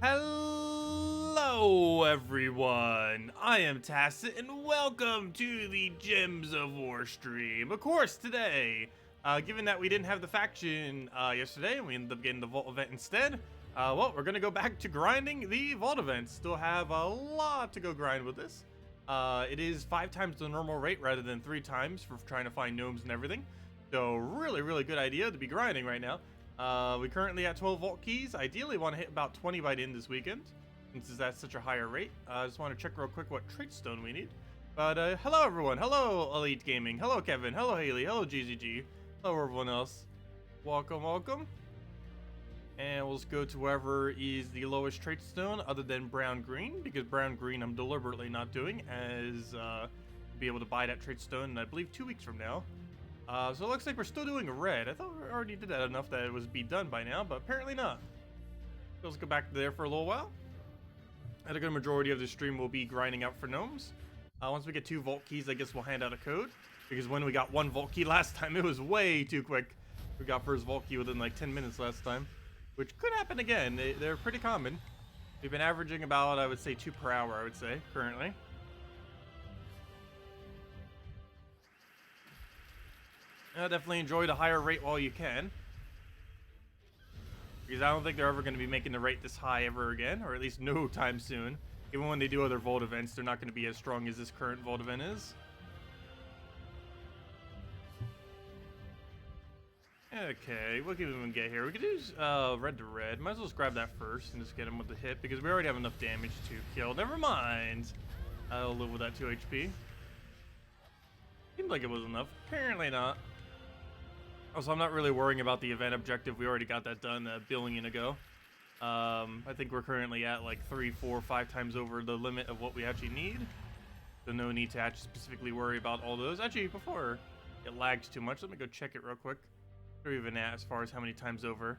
Hello everyone, I am Tacet and welcome to the Gems of War stream. Of course today, given that we didn't have the faction yesterday and we ended up getting the vault event instead, well, we're gonna go back to grinding the vault event. Still have a lot to go grind with this. It is 5 times the normal rate rather than 3 times for trying to find gnomes and everything. So really good idea to be grinding right now. We currently at 12 vault keys. Ideally want to hit about 20 by the end of this weekend, since it's at such a higher rate. I just want to check real quick what trait stone we need. But hello everyone, hello Elite Gaming, hello Kevin, hello Haley, hello GZG, hello everyone else. Welcome. And we'll just go to wherever is the lowest trait stone other than brown-green, because brown-green I'm deliberately not doing, as to be able to buy that trait stone in, I believe, 2 weeks from now. So it looks like we're still doing red. I thought we already did that enough that it was be done by now, but apparently not. So let's go back there for a little while. I think a majority of the stream will be grinding out for gnomes. Once we get 2 vault keys, I guess we'll hand out a code, because when we got 1 vault key last time, it was way too quick. We got first vault key within like 10 minutes last time, which could happen again. They're pretty common. We've been averaging about, I would say, 2 per hour, I would say, currently. Definitely enjoy the higher rate while you can, because I don't think they're ever going to be making the rate this high ever again, or at least no time soon. Even when they do other vault events, they're not going to be as strong as this current vault event is. Okay, what can we even get here? We could use red to red. Might as well just grab that first and just get him with the hit, because we already have enough damage to kill. Never mind. I'll live with that 2 HP. Seemed like it was enough. Apparently not. Also, I'm not really worrying about the event objective. We already got that done a billion ago. I think we're currently at like 3, 4, 5 times over the limit of what we actually need. So no need to actually specifically worry about all those. Actually, before it lags too much, let me go check it real quick. We're even at as far as how many times over.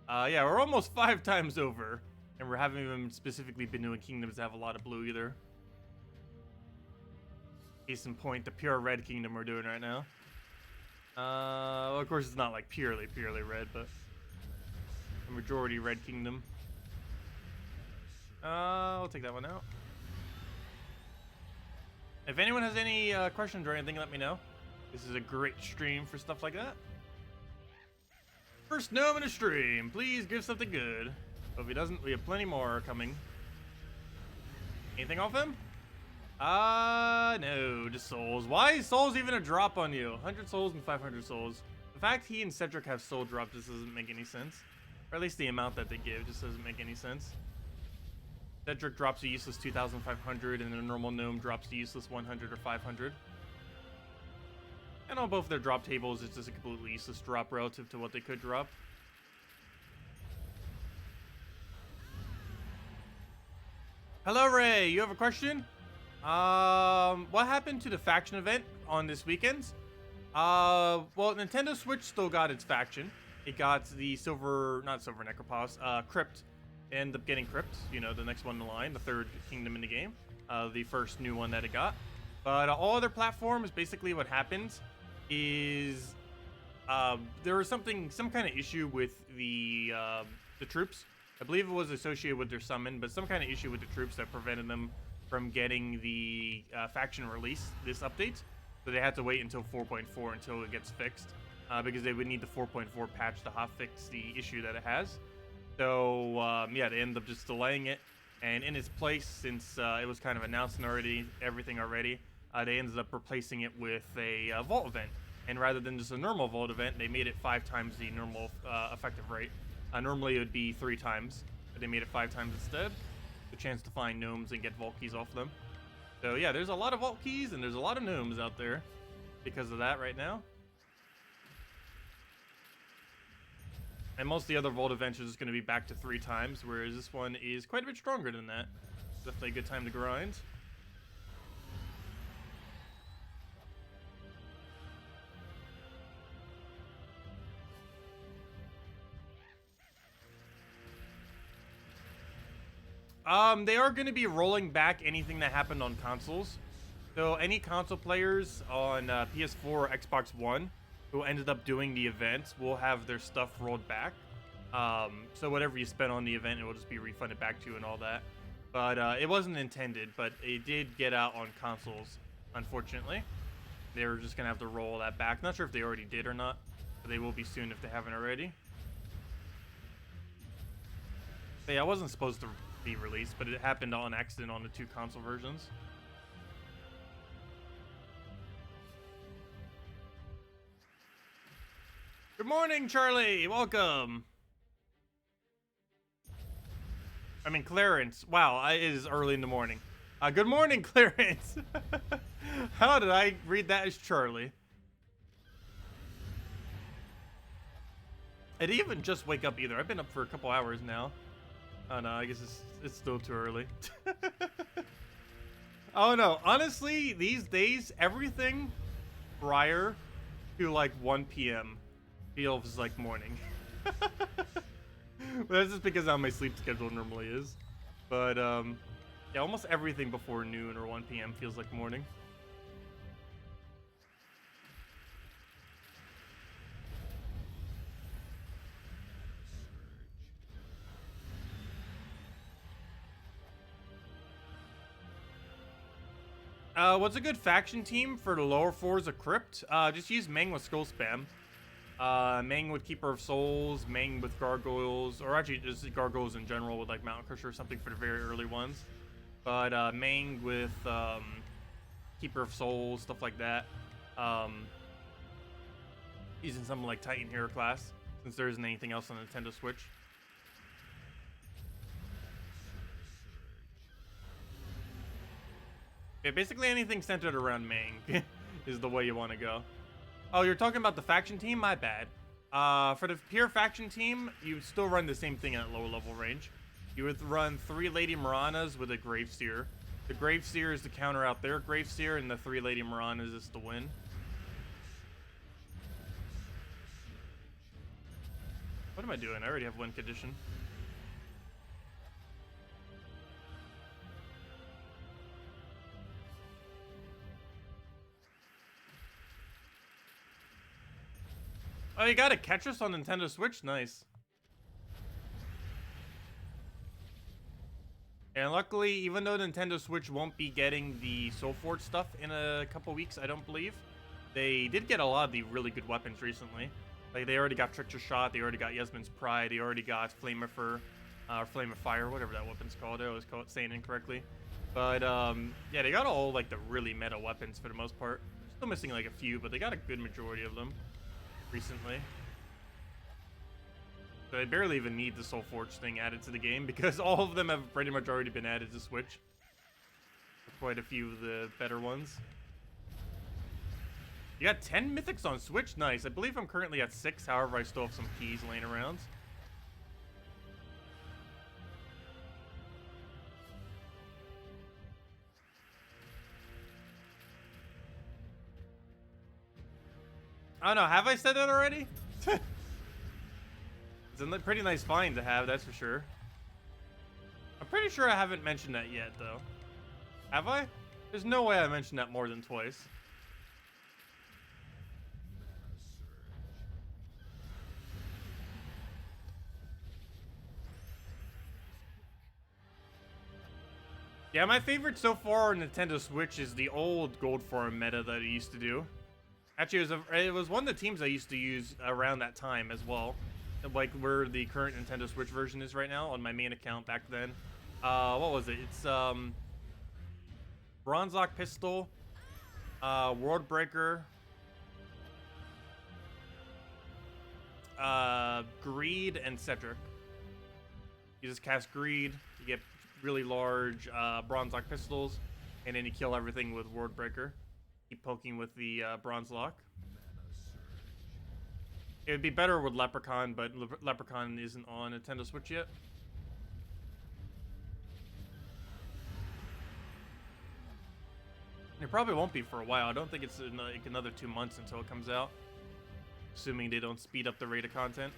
Yeah, we're almost 5 times over. And we haven't even specifically been doing kingdoms that have a lot of blue either. Case in point, the pure red kingdom we're doing right now. Well, of course, it's not like purely red, but a majority red kingdom. I'll take that one out. If anyone has any questions or anything, let me know. This is a great stream for stuff like that. First gnome in a stream. Please give something good. But if he doesn't, we have plenty more coming. Anything off him? No, just souls. Why is souls even a drop on you? 100 souls and 500 souls. The fact he and Cedric have soul drop just doesn't make any sense. Or at least the amount that they give just doesn't make any sense. Cedric drops a useless 2,500 and a normal gnome drops a useless 100 or 500. And on both their drop tables, it's just a completely useless drop relative to what they could drop. Hello, Ray. You have a question? What happened to the faction event on this weekend? Well, Nintendo Switch still got its faction. It got the not Silver Necropos, Crypt. It ended up getting Crypt, you know, the next one in the line, the 3rd kingdom in the game. The first new one that it got. But all other platforms, basically what happened is there was some kind of issue with the troops. I believe it was associated with their summon, but some kind of issue with the troops that prevented them from getting the faction release this update. So they had to wait until 4.4 until it gets fixed, because they would need the 4.4 patch to hotfix the issue that it has. So yeah, they ended up just delaying it, and in its place, since it was kind of announced already, everything already, they ended up replacing it with a vault event. And rather than just a normal vault event, they made it 5 times the normal effective rate. Normally it would be 3 times, but they made it 5 times instead. The chance to find gnomes and get vault keys off them. So yeah, there's a lot of vault keys and there's a lot of gnomes out there because of that right now. And most of the other vault events are just going to be back to 3 times, whereas this one is quite a bit stronger than that. Definitely a good time to grind. They are going to be rolling back anything that happened on consoles. So any console players on PS4 or Xbox One who ended up doing the event will have their stuff rolled back. So whatever you spent on the event, it will just be refunded back to you and all that. But it wasn't intended, but it did get out on consoles, unfortunately. They were just gonna have to roll that back. Not sure if they already did or not, but they will be soon if they haven't already. But yeah, it wasn't supposed to be released, but it happened on accident on the 2 console versions. Good morning, Charlie. Welcome. I mean, Clarence. Wow, it is early in the morning. Good morning, Clarence. How did I read that as Charlie? I didn't even just wake up either. I've been up for a couple hours now. Oh no, I guess it's still too early. Oh no, honestly, these days, everything prior to like 1 p.m. feels like morning. But that's just because how my sleep schedule normally is. But yeah, almost everything before noon or 1 p.m. feels like morning. What's a good faction team for the lower floors of Crypt? Just use Meng with Skull Spam. Meng with Keeper of Souls, Meng with Gargoyles, or actually just Gargoyles in general with like Mountain Crusher or something for the very early ones. But Meng with Keeper of Souls, stuff like that. Using something like Titan Hero class, since there isn't anything else on the Nintendo Switch. Yeah, basically anything centered around Meng is the way you want to go. Oh, you're talking about the faction team? My bad. For the pure faction team, you would still run the same thing at lower level range. You would run 3 Lady Maranas with a Graveseer. The Graveseer is to counter out their Graveseer, and the 3 Lady Maranas is to win. What am I doing? I already have win condition. Oh, you gotta catch us on Nintendo Switch? Nice. And luckily, even though Nintendo Switch won't be getting the Soulforge stuff in a couple weeks, I don't believe, they did get a lot of the really good weapons recently. Like, they already got Trickster Shot, they already got Yasmin's Pride, they already got Flame of Fire, whatever that weapon's called. I always call it saying incorrectly. But, yeah, they got all, like, the really meta weapons for the most part. Still missing, like, a few, but they got a good majority of them recently. So I barely even need the Soulforge thing added to the game because all of them have pretty much already been added to Switch. Quite a few of the better ones. You got 10 mythics on Switch? Nice. I believe I'm currently at 6, however I still have some keys laying around. I don't know, have I said that already? It's a pretty nice find to have, that's for sure. I'm pretty sure I haven't mentioned that yet, though. Have I? There's no way I mentioned that more than twice. Yeah, my favorite so far on Nintendo Switch is the old Gold Form meta that it used to do. Actually, it was one of the teams I used to use around that time as well. Like where the current Nintendo Switch version is right now on my main account back then. What was it? It's Bronze Lock Pistol, World Breaker, Greed, and Cedric. You just cast Greed, you get really large Bronze Lock Pistols, and then you kill everything with World Breaker. Keep poking with the Bronze Lock. It would be better with Leprechaun, but Leprechaun isn't on Nintendo Switch yet. It probably won't be for a while. I don't think it's like another 2 months until it comes out. Assuming they don't speed up the rate of content.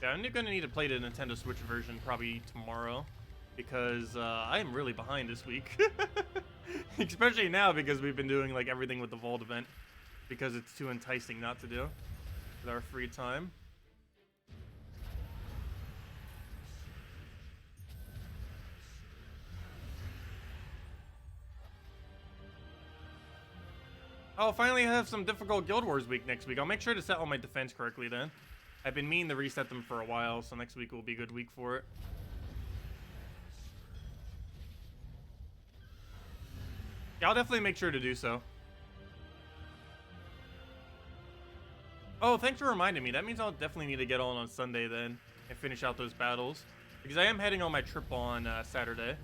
Yeah, I'm gonna need to play the Nintendo Switch version probably tomorrow. Because I am really behind this week. Especially now because we've been doing like everything with the Vault event. because it's too enticing not to do with our free time. Oh, finally I have some difficult Guild Wars week next week. I'll make sure to set all my defense correctly then. I've been meaning to reset them for a while, so next week will be a good week for it. Yeah, I'll definitely make sure to do so. Oh, thanks for reminding me. That means I'll definitely need to get on Sunday then and finish out those battles. Because I am heading on my trip on Saturday.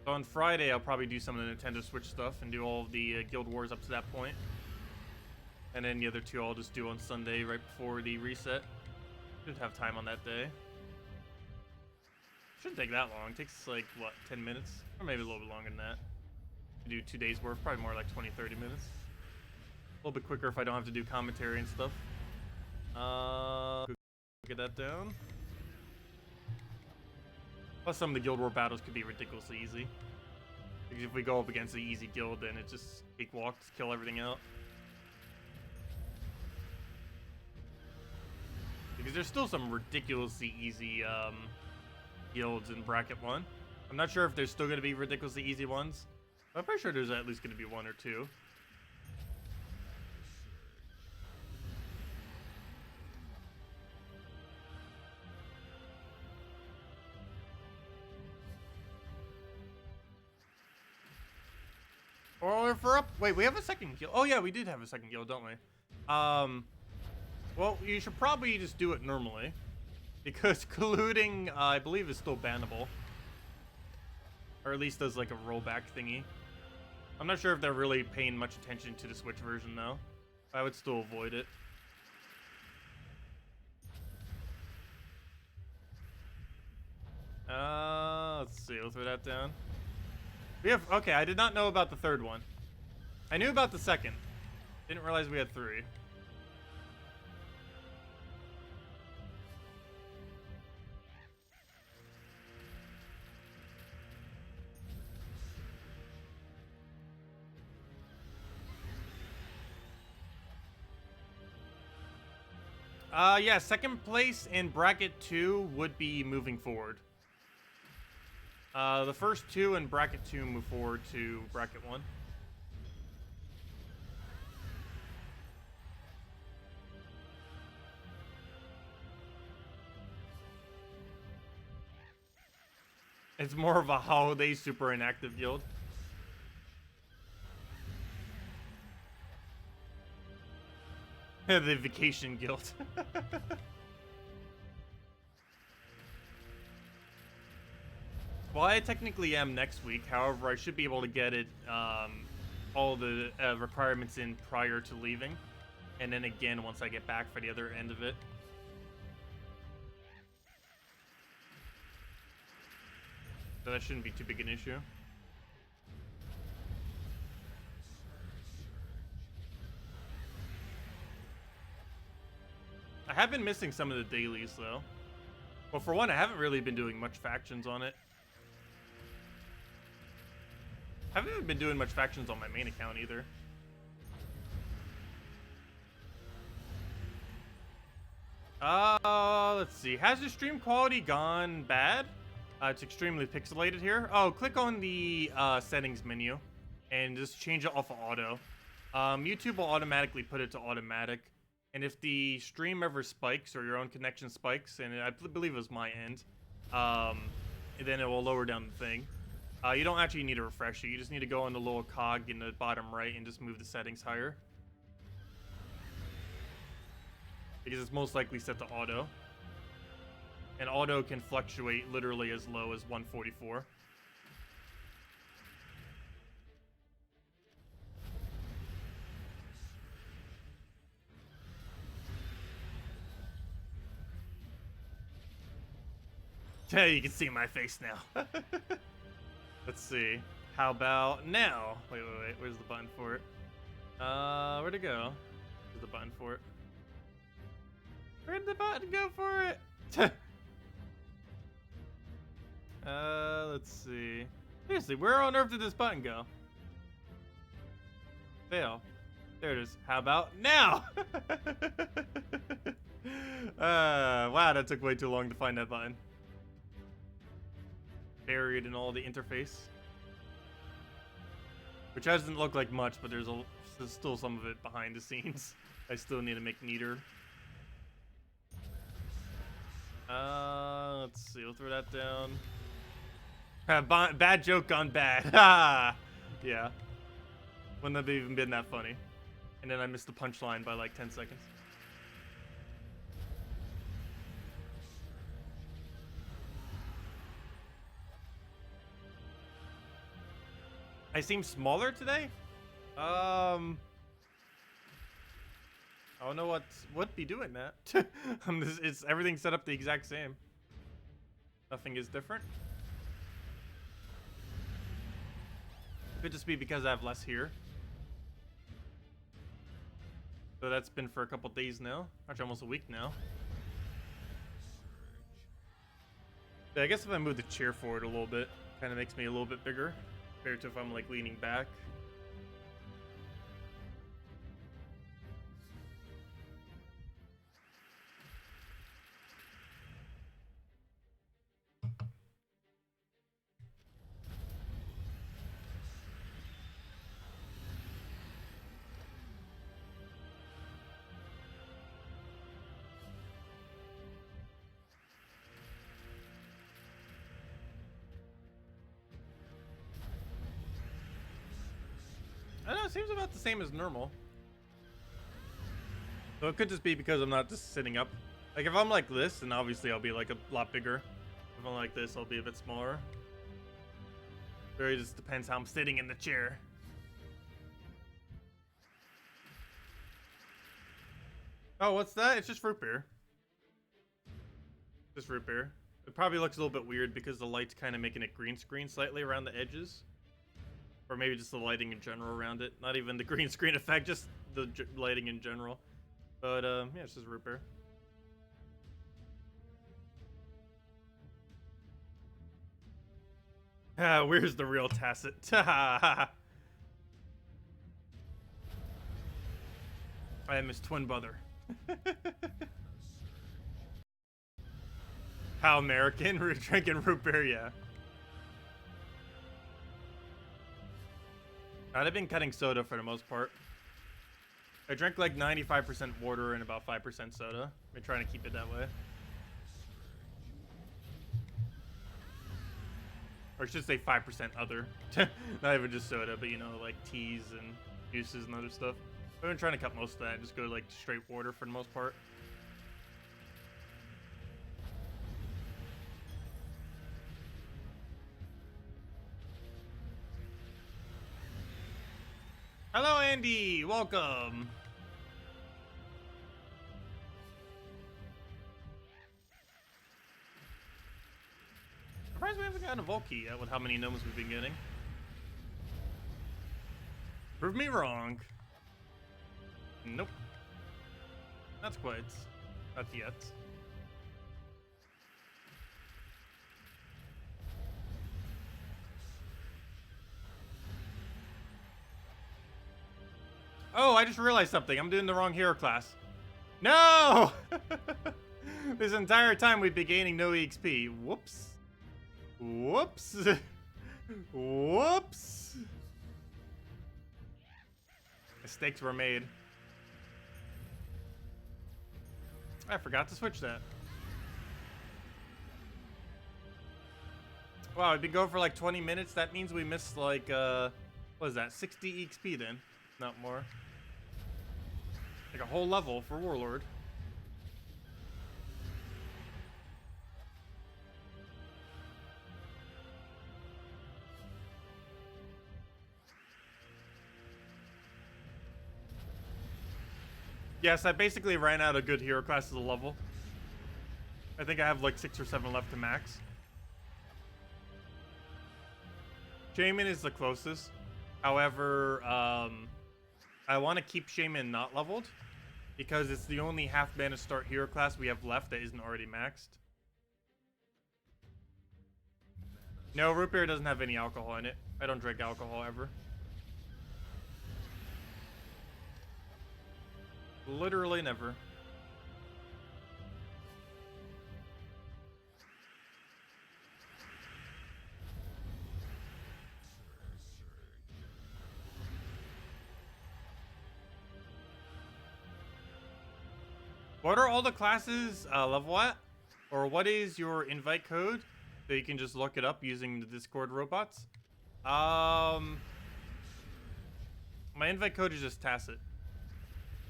So on Friday, I'll probably do some of the Nintendo Switch stuff and do all of the Guild Wars up to that point. And then the other two I'll just do on Sunday right before the reset. Should have time on that day. Shouldn't take that long. It takes like, what, 10 minutes? Or maybe a little bit longer than that. Do 2 days worth, probably more like 20-30 minutes. A little bit quicker if I don't have to do commentary and stuff. Get that down. Plus some of the Guild War battles could be ridiculously easy. Because if we go up against the easy guild, then it just cakewalks, kill everything out. Because there's still some ridiculously easy guilds in bracket 1. I'm not sure if there's still going to be ridiculously easy ones. I'm pretty sure there's at least going to be 1 or 2. Or if we're up... Wait, we have a second guild. Oh, yeah, we did have a second guild, don't we? Well, you should probably just do it normally. Because colluding, I believe, is still bannable. Or at least as like a rollback thingy. I'm not sure if they're really paying much attention to the Switch version, though. I would still avoid it. Let's see. We'll throw that down. We have... Okay, I did not know about the third one. I knew about the second. Didn't realize we had 3. Yeah, second place in bracket 2 would be moving forward. The first 2 in bracket 2 move forward to bracket 1. It's more of a holiday super inactive guild. The vacation guild. Well, I technically am next week. However, I should be able to get it, all the requirements in prior to leaving. And then again, once I get back for the other end of it. So that shouldn't be too big an issue. I have been missing some of the dailies, though. Well, for one, I haven't really been doing much factions on it. I haven't even been doing much factions on my main account, either. Let's see. Has the stream quality gone bad? It's extremely pixelated here. Oh, click on the settings menu and just change it off of auto. YouTube will automatically put it to automatic. And if the stream ever spikes or your own connection spikes, and I believe it was my end, then it will lower down the thing. You don't actually need to refresh it. You just need to go on the little cog in the bottom right and just move the settings higher. Because it's most likely set to auto. And auto can fluctuate literally as low as 144. Yeah, you can see my face now. Let's see. How about now? Wait. Where's the button for it? Where'd it go? Where's the button for it? Where'd the button go for it? Let's see. Seriously, where on earth did this button go? Fail. There it is. How about now? Wow, that took way too long to find that button. Buried in all the interface. Which doesn't look like much, but there's still some of it behind the scenes. I still need to make neater. Let's see. We'll throw that down. Bad joke gone bad. Yeah. Wouldn't have even been that funny. And then I missed the punchline by like 10 seconds. I seem smaller today? I don't know what be doing that. It's everything set up the exact same. Nothing is different. Could just be because I have less here. So that's been for a couple days now. Actually, almost a week now. Yeah, I guess if I move the chair forward a little bit, kind of makes me a little bit bigger compared to if I'm like leaning back. I don't know, it seems about the same as normal. So it could just be because I'm not just sitting up. Like if I'm like this, then obviously I'll be like a lot bigger. If I'm like this, I'll be a bit smaller. It really just depends how I'm sitting in the chair. Oh, what's that? It's just root beer. Just root beer. It probably looks a little bit weird because the light's kind of making it green screen slightly around the edges. Or maybe just the lighting in general around it. Not even the green screen effect, just the lighting in general. But, yeah, it's just root beer. Where's the real Tacet? I am his twin brother. How American? We're drinking root beer, yeah. I've been cutting soda for the most part. I drink like 95% water and about 5% soda. I've been trying to keep it that way. Or I should say 5% other. Not even just soda, but you know, like teas and juices and other stuff. I've been trying to cut most of that. Just go like straight water for the most part. Hello, Andy. Welcome. Surprised we haven't gotten a Volkey yet with how many gnomes we've been getting. Prove me wrong. Nope. Not quite. Not yet. Oh, I just realized something. I'm doing the wrong hero class. No! This entire time we've been gaining no EXP. Whoops. Whoops. Whoops. Mistakes were made. I forgot to switch that. Wow, we've been going for like 20 minutes. That means we missed like, what is that, 60 EXP then? Not more. Like a whole level for Warlord. Yes, I basically ran out of good hero classes of level. I think I have like 6 or 7 left to max. Shaman is the closest. However, I want to keep Shaman not leveled because it's the only half mana start hero class we have left that isn't already maxed. No, root beer doesn't have any alcohol in it. I don't drink alcohol ever. Literally never. What are all the classes level at? Or what is your invite code? So you can just look it up using the Discord robots. My invite code is just Tacet.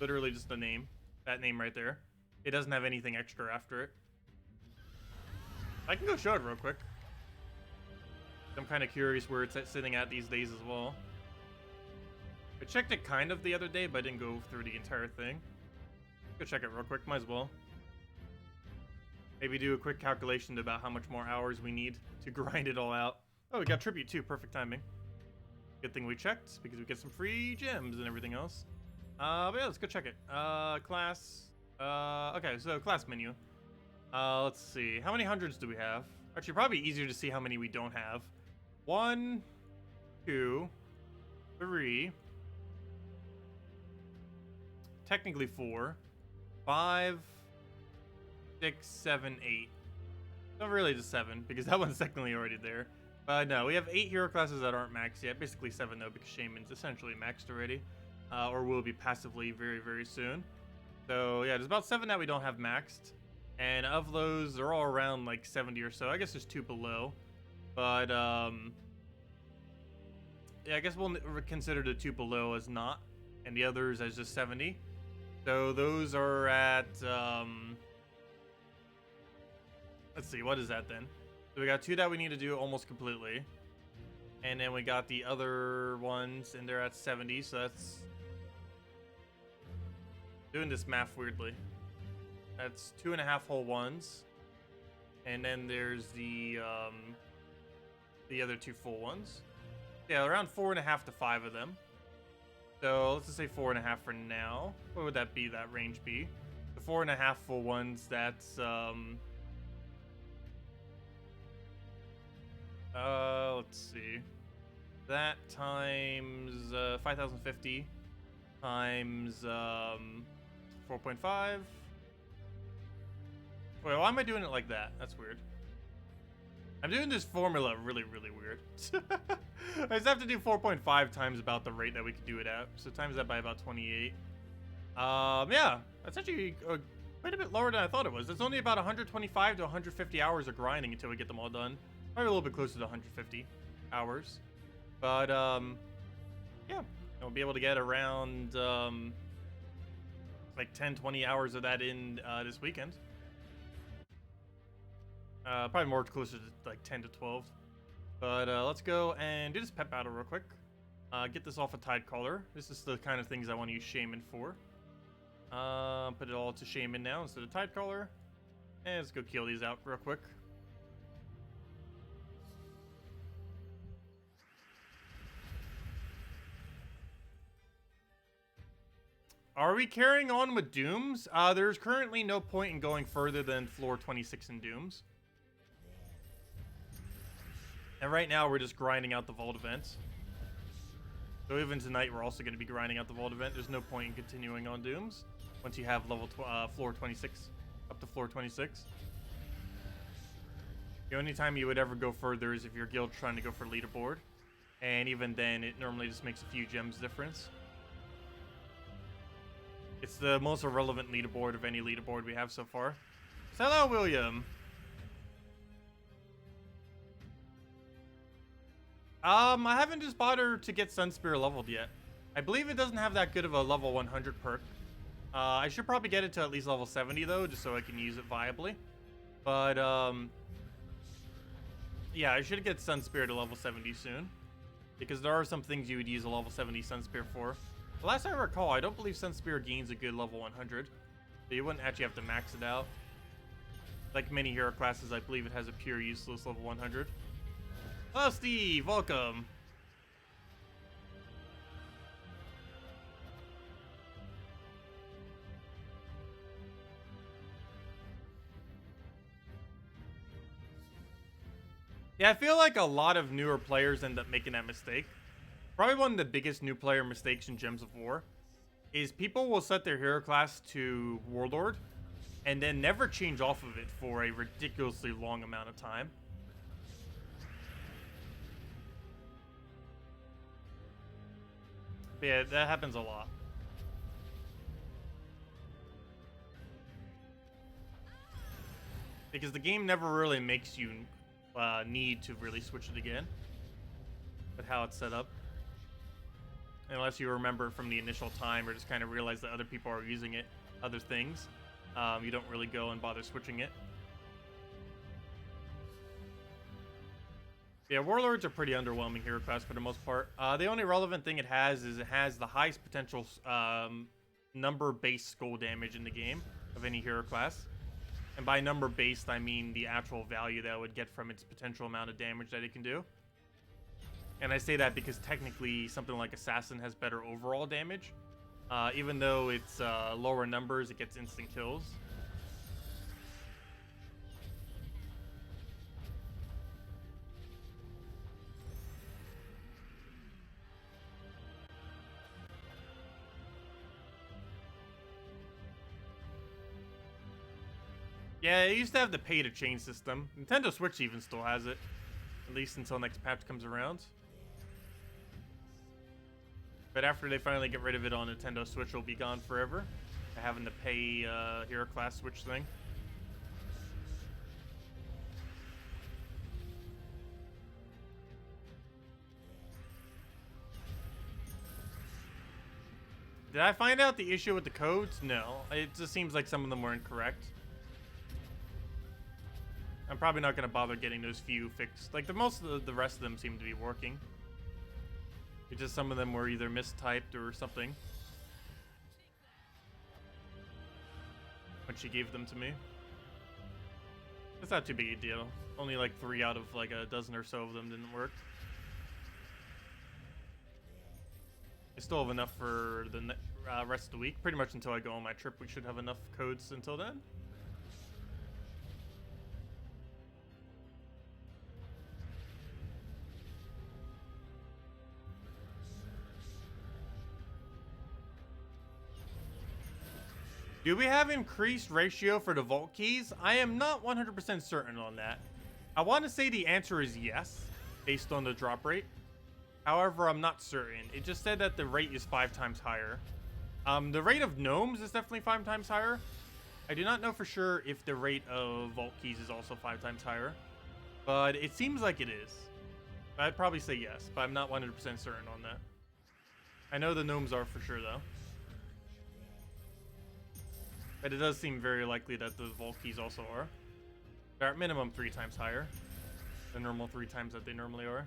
Literally just the name. That name right there. It doesn't have anything extra after it. I can go show it real quick. I'm kind of curious where it's sitting at these days as well. I checked it kind of the other day, but I didn't go through the entire thing. Go check it real quick, might as well. Maybe do a quick calculation about how much more hours we need to grind it all out. Oh, we got tribute too, perfect timing. Good thing we checked, because we get some free gems and everything else. But yeah, let's go check it. Class. Okay, so class menu. Let's see. How many hundreds do we have? Actually, probably easier to see how many we don't have. 1, 2, 3. Technically 4. 5, 6, 7, 8. Not really just 7, because that one's technically already there. But no, we have 8 hero classes that aren't maxed yet. Basically 7 though, because Shaman's essentially maxed already. Or will be passively very, very soon. So yeah, there's about 7 that we don't have maxed. And of those, they're all around like 70 or so. I guess there's 2 below. But yeah, I guess we'll consider the 2 below as not. And the others as just 70. So those are at, let's see, what is that then? So we got 2 that we need to do almost completely. And then we got the other ones, and they're at 70, so that's... Doing this math weirdly. That's 2.5 whole ones. And then there's the other 2 full ones. Yeah, around 4.5 to 5 of them. So let's just say 4.5 for now. What would that be? That range be? The 4.5 full ones. That's let's see. That times 5,050 times 4.5. Wait, why am I doing it like that? That's weird. I'm doing this formula really, really weird. I just have to do 4.5 times about the rate that we could do it at. So times that by about 28. Yeah, that's actually quite a bit lower than I thought it was. It's only about 125 to 150 hours of grinding until we get them all done. Probably a little bit closer to 150 hours. But, yeah, we'll be able to get around, like 10, 20 hours of that in this weekend. Probably more closer to like 10 to 12. But let's go and do this pet battle real quick. Get this off a Tide Caller. This is the kind of things I want to use Shaman for. Put it all to Shaman now instead of Tide Caller. And let's go kill these out real quick. Are we carrying on with Dooms? There's currently no point in going further than floor 26 in Dooms. And right now, we're just grinding out the Vault event. So even tonight, we're also going to be grinding out the Vault event. There's no point in continuing on Dooms once you have level floor 26, up to floor 26. The only time you would ever go further is if your guild's trying to go for leaderboard. And even then, it normally just makes a few gems difference. It's the most irrelevant leaderboard of any leaderboard we have so far. So hello, William. I haven't just bothered to get Sunspear leveled yet. I believe it doesn't have that good of a level 100 perk. I should probably get it to at least level 70 though, just so I can use it viably. But yeah, I should get Sunspear to level 70 soon, because there are some things you would use a level 70 Sunspear for. The last I recall, I don't believe Sunspear gains a good level 100, so you wouldn't actually have to max it out. Like many hero classes, I believe it has a pure useless level 100. Hello, Steve. Welcome. Yeah, I feel like a lot of newer players end up making that mistake. Probably one of the biggest new player mistakes in Gems of War is people will set their hero class to Warlord and then never change off of it for a ridiculously long amount of time. But yeah, that happens a lot. Because the game never really makes you need to really switch it again with how it's set up. Unless you remember from the initial time or just kind of realize that other people are using it, other things. You don't really go and bother switching it. Yeah, Warlords are pretty underwhelming hero class for the most part. The only relevant thing it has is it has the highest potential number-based skull damage in the game of any hero class. And by number-based, I mean the actual value that it would get from its potential amount of damage that it can do. And I say that because technically something like Assassin has better overall damage. Even though it's lower numbers, it gets instant kills. Yeah, it used to have the pay-to-chain system. Nintendo Switch even still has it. At least until next patch comes around. But after they finally get rid of it on Nintendo Switch, it'll be gone forever. Having to pay hero class Switch thing. Did I find out the issue with the codes? No. It just seems like some of them were incorrect. I'm probably not going to bother getting those few fixed. Like, most of the rest of them seem to be working. It's just some of them were either mistyped or something. When she gave them to me. It's not too big a deal. Only like 3 out of like a dozen or so of them didn't work. I still have enough for the rest of the week. Pretty much until I go on my trip, we should have enough codes until then. Do we have increased ratio for the vault keys? I am not 100% certain on that. I want to say the answer is yes, based on the drop rate. However, I'm not certain. It just said that the rate is 5 times higher. The rate of gnomes is definitely 5 times higher. I do not know for sure if the rate of vault keys is also 5 times higher. But it seems like it is. I'd probably say yes, but I'm not 100% certain on that. I know the gnomes are for sure, though. But it does seem very likely that the vault keys also are. They're at minimum 3 times higher. The normal 3 times that they normally are.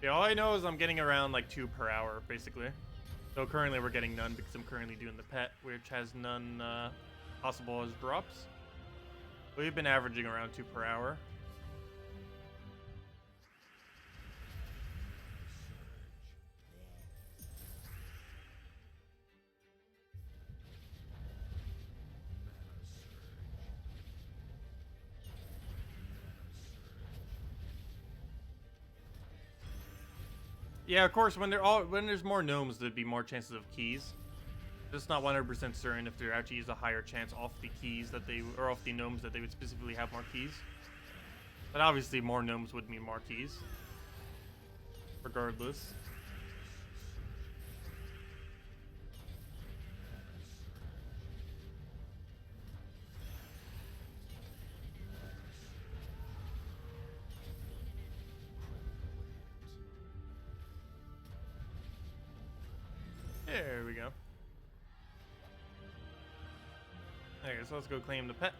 Yeah, all I know is I'm getting around like 2 per hour, basically. So currently we're getting none because I'm currently doing the pet, which has none possible as drops. We've been averaging around 2 per hour. Yeah, of course, when there's more gnomes, there'd be more chances of keys. Just not 100% certain if there actually is a higher chance off the keys that they, or off the gnomes that they would specifically have more keys. But obviously more gnomes would mean more keys. Regardless. There we go. Okay, so let's go claim the pet.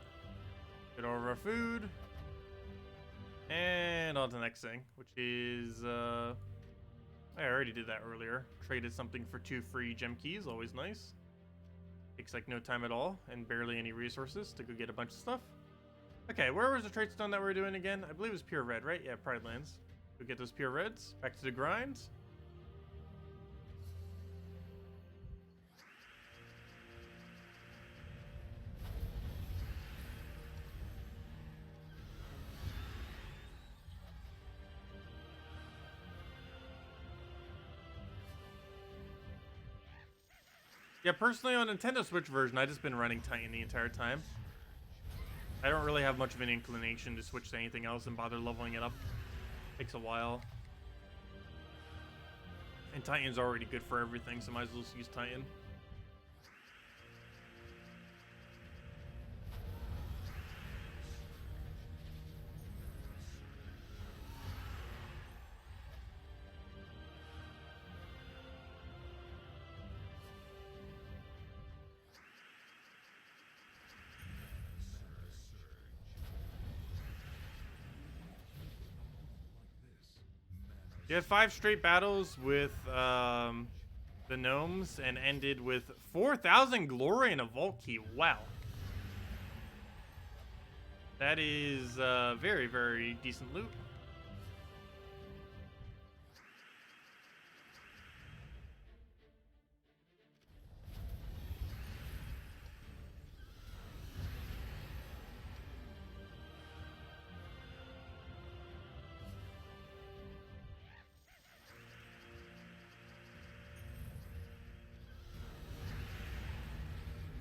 Get all of our food. And on to the next thing, which is, I already did that earlier. Traded something for 2 free gem keys, always nice. Takes like no time at all, and barely any resources to go get a bunch of stuff. Okay, where was the trade stone that we were doing again? I believe it was pure red, right? Yeah, Pride Lands. Go get those pure reds. Back to the grind. Yeah, personally on Nintendo Switch version, I just been running Titan the entire time. I don't really have much of an inclination to switch to anything else and bother leveling it up. Takes a while. And Titan's already good for everything, so might as well just use Titan. You had 5 straight battles with the gnomes and ended with 4,000 glory and a vault key. Wow. That is very, very decent loot.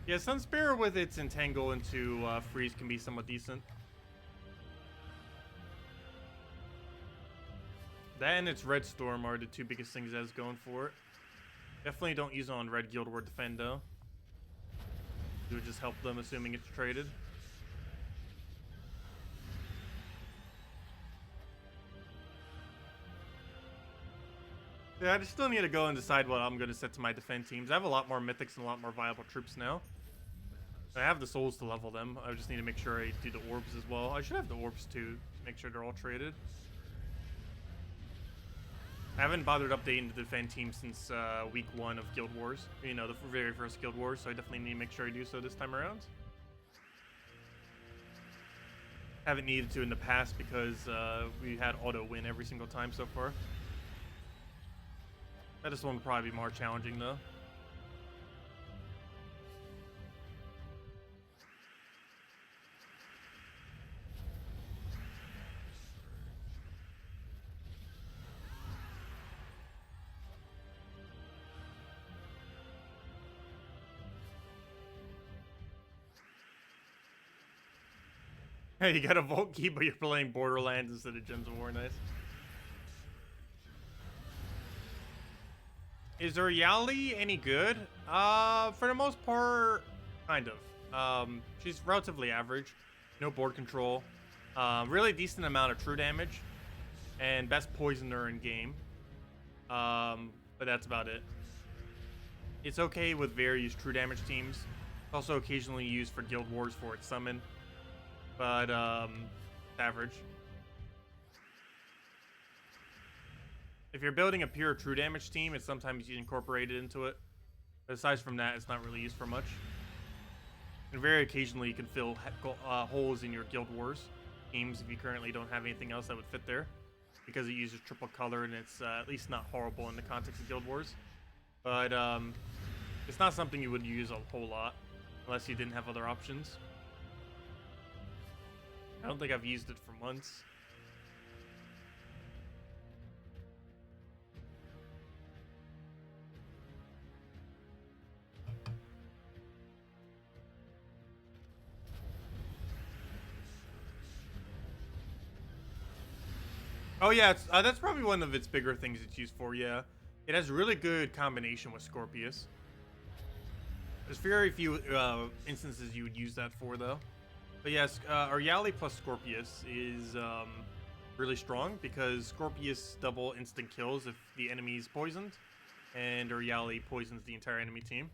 Yeah, Sunspear with its entangle into freeze can be somewhat decent. That and its Red Storm are the 2 biggest things that's going for it. Definitely don't use it on Red Guild War Defend though. It would just help them, assuming it's traded. Yeah, I just still need to go and decide what I'm going to set to my defend teams. I have a lot more mythics and a lot more viable troops now. I have the souls to level them. I just need to make sure I do the orbs as well. I should have the orbs too, to make sure they're all traded. I haven't bothered updating the defend team since week 1 of Guild Wars. You know, the very first Guild Wars, so I definitely need to make sure I do so this time around. Haven't needed to in the past because we had auto win every single time so far. This one will probably be more challenging though. Hey, you got a Vault Key, but you're playing Borderlands instead of Gems of War. Nice. Is Uryali any good? For the most part, kind of. She's relatively average. No board control. Really decent amount of true damage. And best poisoner in game. But that's about it. It's okay with various true damage teams. It's also occasionally used for Guild Wars for its summon. But, average. If you're building a pure true damage team, it's sometimes you incorporate it into it. But aside from that, it's not really used for much. And very occasionally, you can fill holes in your Guild Wars teams if you currently don't have anything else that would fit there. Because it uses triple color and it's at least not horrible in the context of Guild Wars. But it's not something you would use a whole lot unless you didn't have other options. I don't think I've used it for months. Oh yeah, that's probably one of its bigger things it's used for, yeah. It has really good combination with Scorpius. There's very few instances you would use that for, though. But yes, Uryali plus Scorpius is really strong because Scorpius double instant kills if the enemy's poisoned, and Uryali poisons the entire enemy team.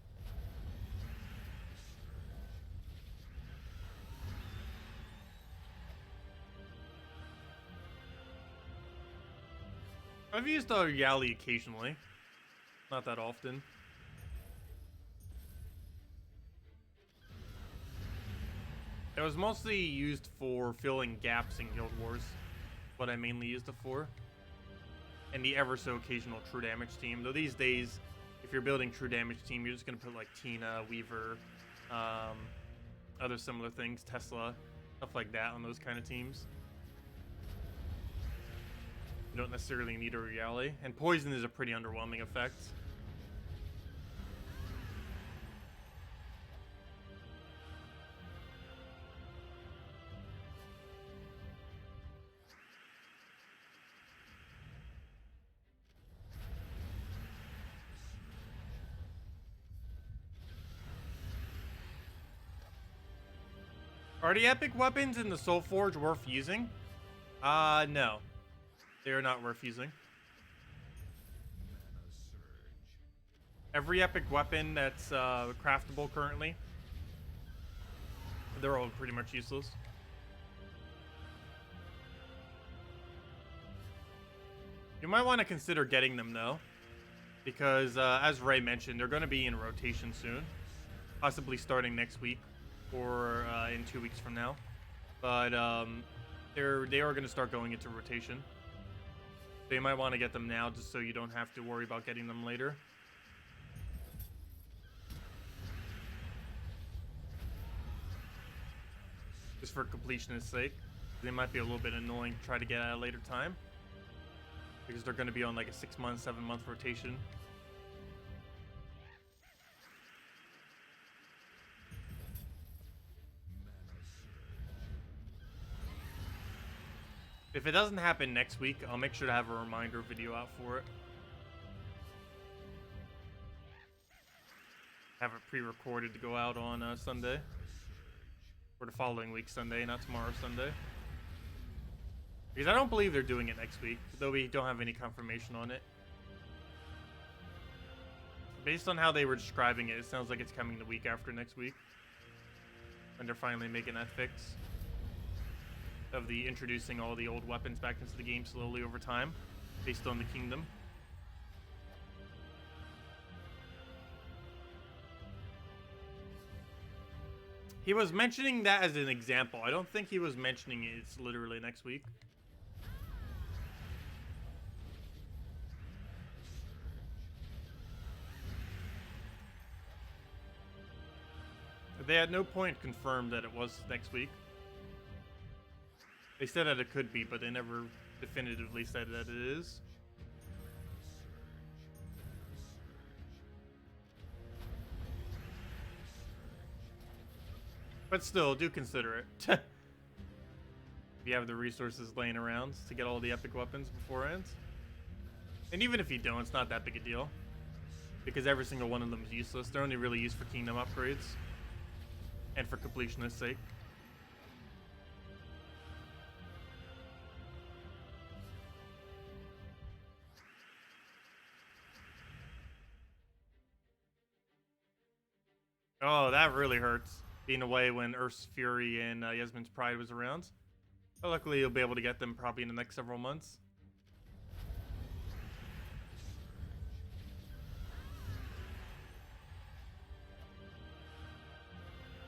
I've used Uryali occasionally, not that often. It was mostly used for filling gaps in Guild Wars, what I mainly used it for. And the ever so occasional true damage team. Though these days, if you're building true damage team, you're just going to put like Tina, Weaver, other similar things, Tesla, stuff like that on those kind of teams. You don't necessarily need a Uryali. And Poison is a pretty underwhelming effect. Are the epic weapons in the Soul Forge worth using? No. They are not worth using. Every epic weapon that's craftable currently, they're all pretty much useless. You might want to consider getting them though, because as Ray mentioned, they're going to be in rotation soon, possibly starting next week or in 2 weeks from now. But they are going to start going into rotation. So you might want to get them now just so you don't have to worry about getting them later. Just for completionist sake. They might be a little bit annoying to try to get at a later time, because they're going to be on like a 6-month, 7-month rotation. If it doesn't happen next week, I'll make sure to have a reminder video out for it. Have it pre-recorded to go out on Sunday. Or the following week Sunday, not tomorrow Sunday. Because I don't believe they're doing it next week, though we don't have any confirmation on it. Based on how they were describing it, it sounds like it's coming the week after next week. And they're finally making that fix. Of the introducing all the old weapons back into the game slowly over time, based on the kingdom. He was mentioning that as an example. I don't think he was mentioning it's literally next week. They at no point confirmed that it was next week. They said that it could be, but they never definitively said that it is. But still, do consider it. If you have the resources laying around to get all the epic weapons beforehand. And even if you don't, it's not that big a deal. Because every single one of them is useless. They're only really used for kingdom upgrades. And for completionist's sake. Oh, that really hurts. Being away when Earth's Fury and Yasmin's Pride was around. But luckily, you'll be able to get them probably in the next several months.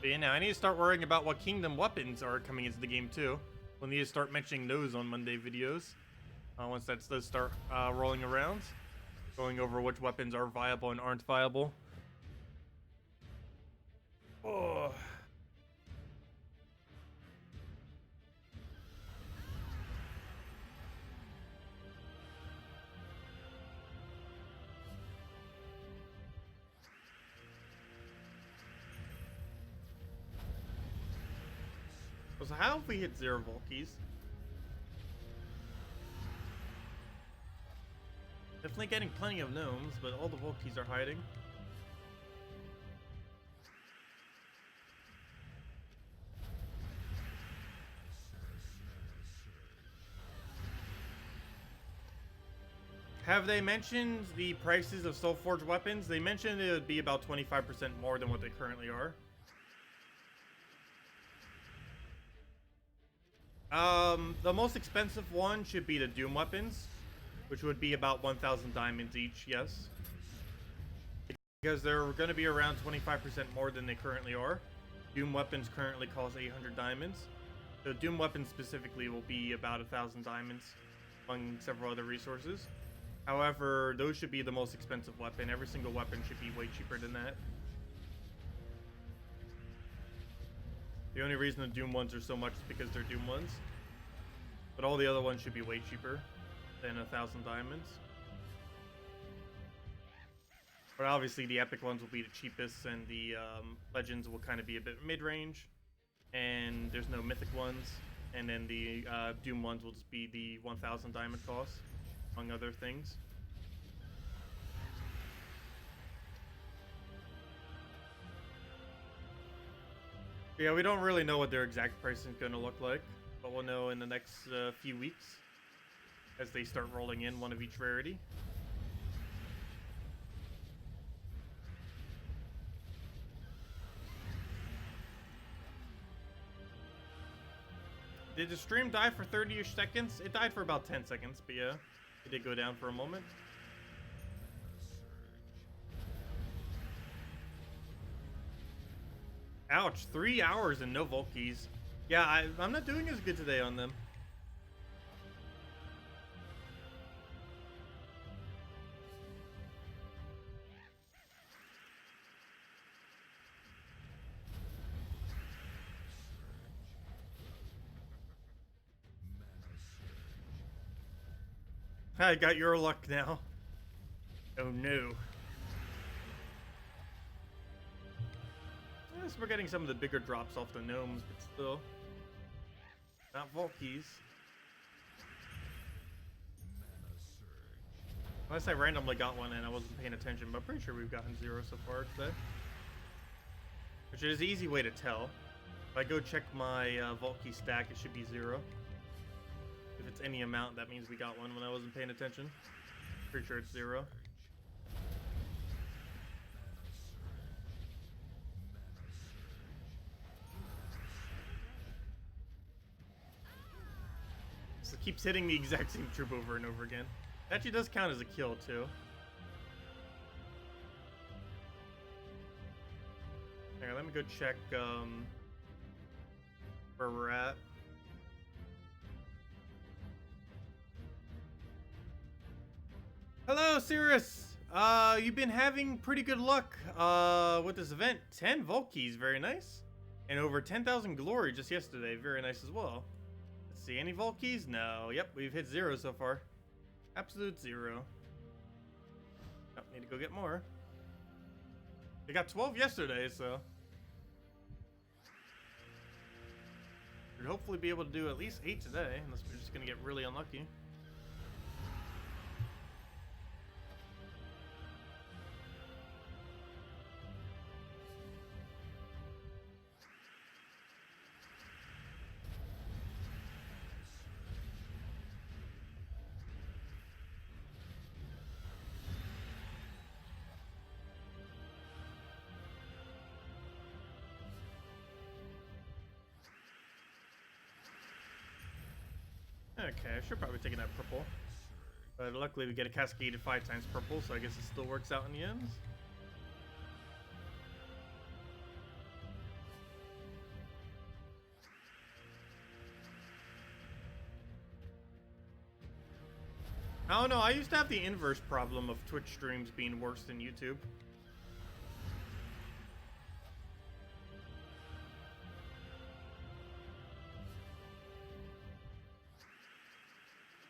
But yeah, now I need to start worrying about what kingdom weapons are coming into the game too. We'll need to start mentioning those on Monday videos. Once that does start rolling around. Going over which weapons are viable and aren't viable. Oh. So how have we hit 0 Volkies? Definitely getting plenty of gnomes, but all the Volkies are hiding. Have they mentioned the prices of Soulforged weapons? They mentioned it would be about 25% more than what they currently are. The most expensive one should be the Doom weapons, which would be about 1,000 diamonds each, yes. Because they're going to be around 25% more than they currently are. Doom weapons currently cost 800 diamonds. So Doom weapons specifically will be about 1,000 diamonds, among several other resources. However, those should be the most expensive weapon. Every single weapon should be way cheaper than that. The only reason the Doom ones are so much is because they're Doom ones. But all the other ones should be way cheaper than 1,000 diamonds. But obviously the epic ones will be the cheapest, and the legends will kind of be a bit mid-range. And there's no mythic ones. And then the Doom ones will just be the 1,000 diamond cost, among other things. Yeah, we don't really know what their exact pricing is going to look like, but we'll know in the next few weeks as they start rolling in one of each rarity. Did the stream die for 30-ish seconds? It died for about 10 seconds, but yeah, it did go down for a moment. Ouch, 3 hours and no Vault keys. Yeah, I'm not doing as good today on them. I got your luck now. Oh no. Yes, we're getting some of the bigger drops off the gnomes, but still. Not Vault keys. Unless I randomly got one and I wasn't paying attention, but I'm pretty sure we've gotten 0 so far today. Which is an easy way to tell. If I go check my Vault key stack, it should be 0. If it's any amount, that means we got one when I wasn't paying attention. Pretty sure it's 0. So it keeps hitting the exact same troop over and over again. It actually does count as a kill, too. Hang on, let me go check where we're at. Hello, Cirrus! You've been having pretty good luck with this event. 10 Vault keys, very nice. And over 10,000 glory just yesterday, very nice as well. Let's see, any Vault keys? No. Yep, we've hit 0 so far. Absolute 0. Oh, need to go get more. They got 12 yesterday, so should hopefully be able to do at least 8 today, unless we're just gonna get really unlucky. Okay, I should probably take that purple. But luckily we get a cascaded 5 times purple, so I guess it still works out in the end. I don't know, I used to have the inverse problem of Twitch streams being worse than YouTube.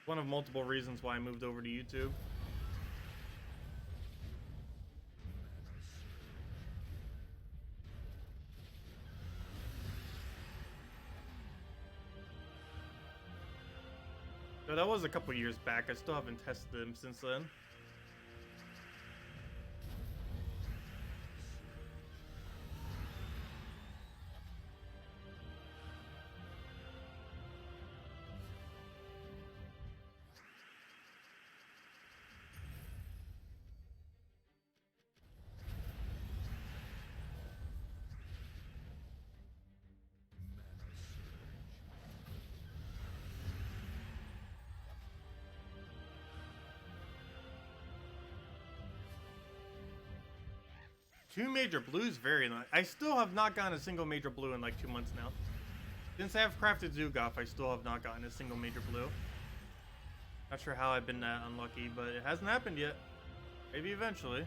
One of multiple reasons why I moved over to YouTube. No, that was a couple years back. I still haven't tested them since then. Two major blues, very nice. I still have not gotten a single major blue in like 2 months now. Since I have crafted Zugoff, I still have not gotten a single major blue. Not sure how I've been that unlucky, but it hasn't happened yet. Maybe eventually.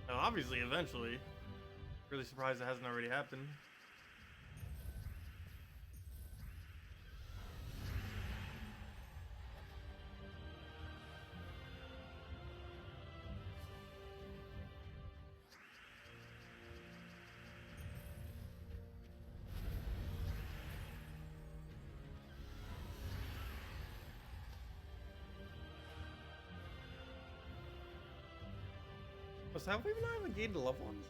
Oh, obviously eventually. Really surprised it hasn't already happened. Have we not even gained the level ones?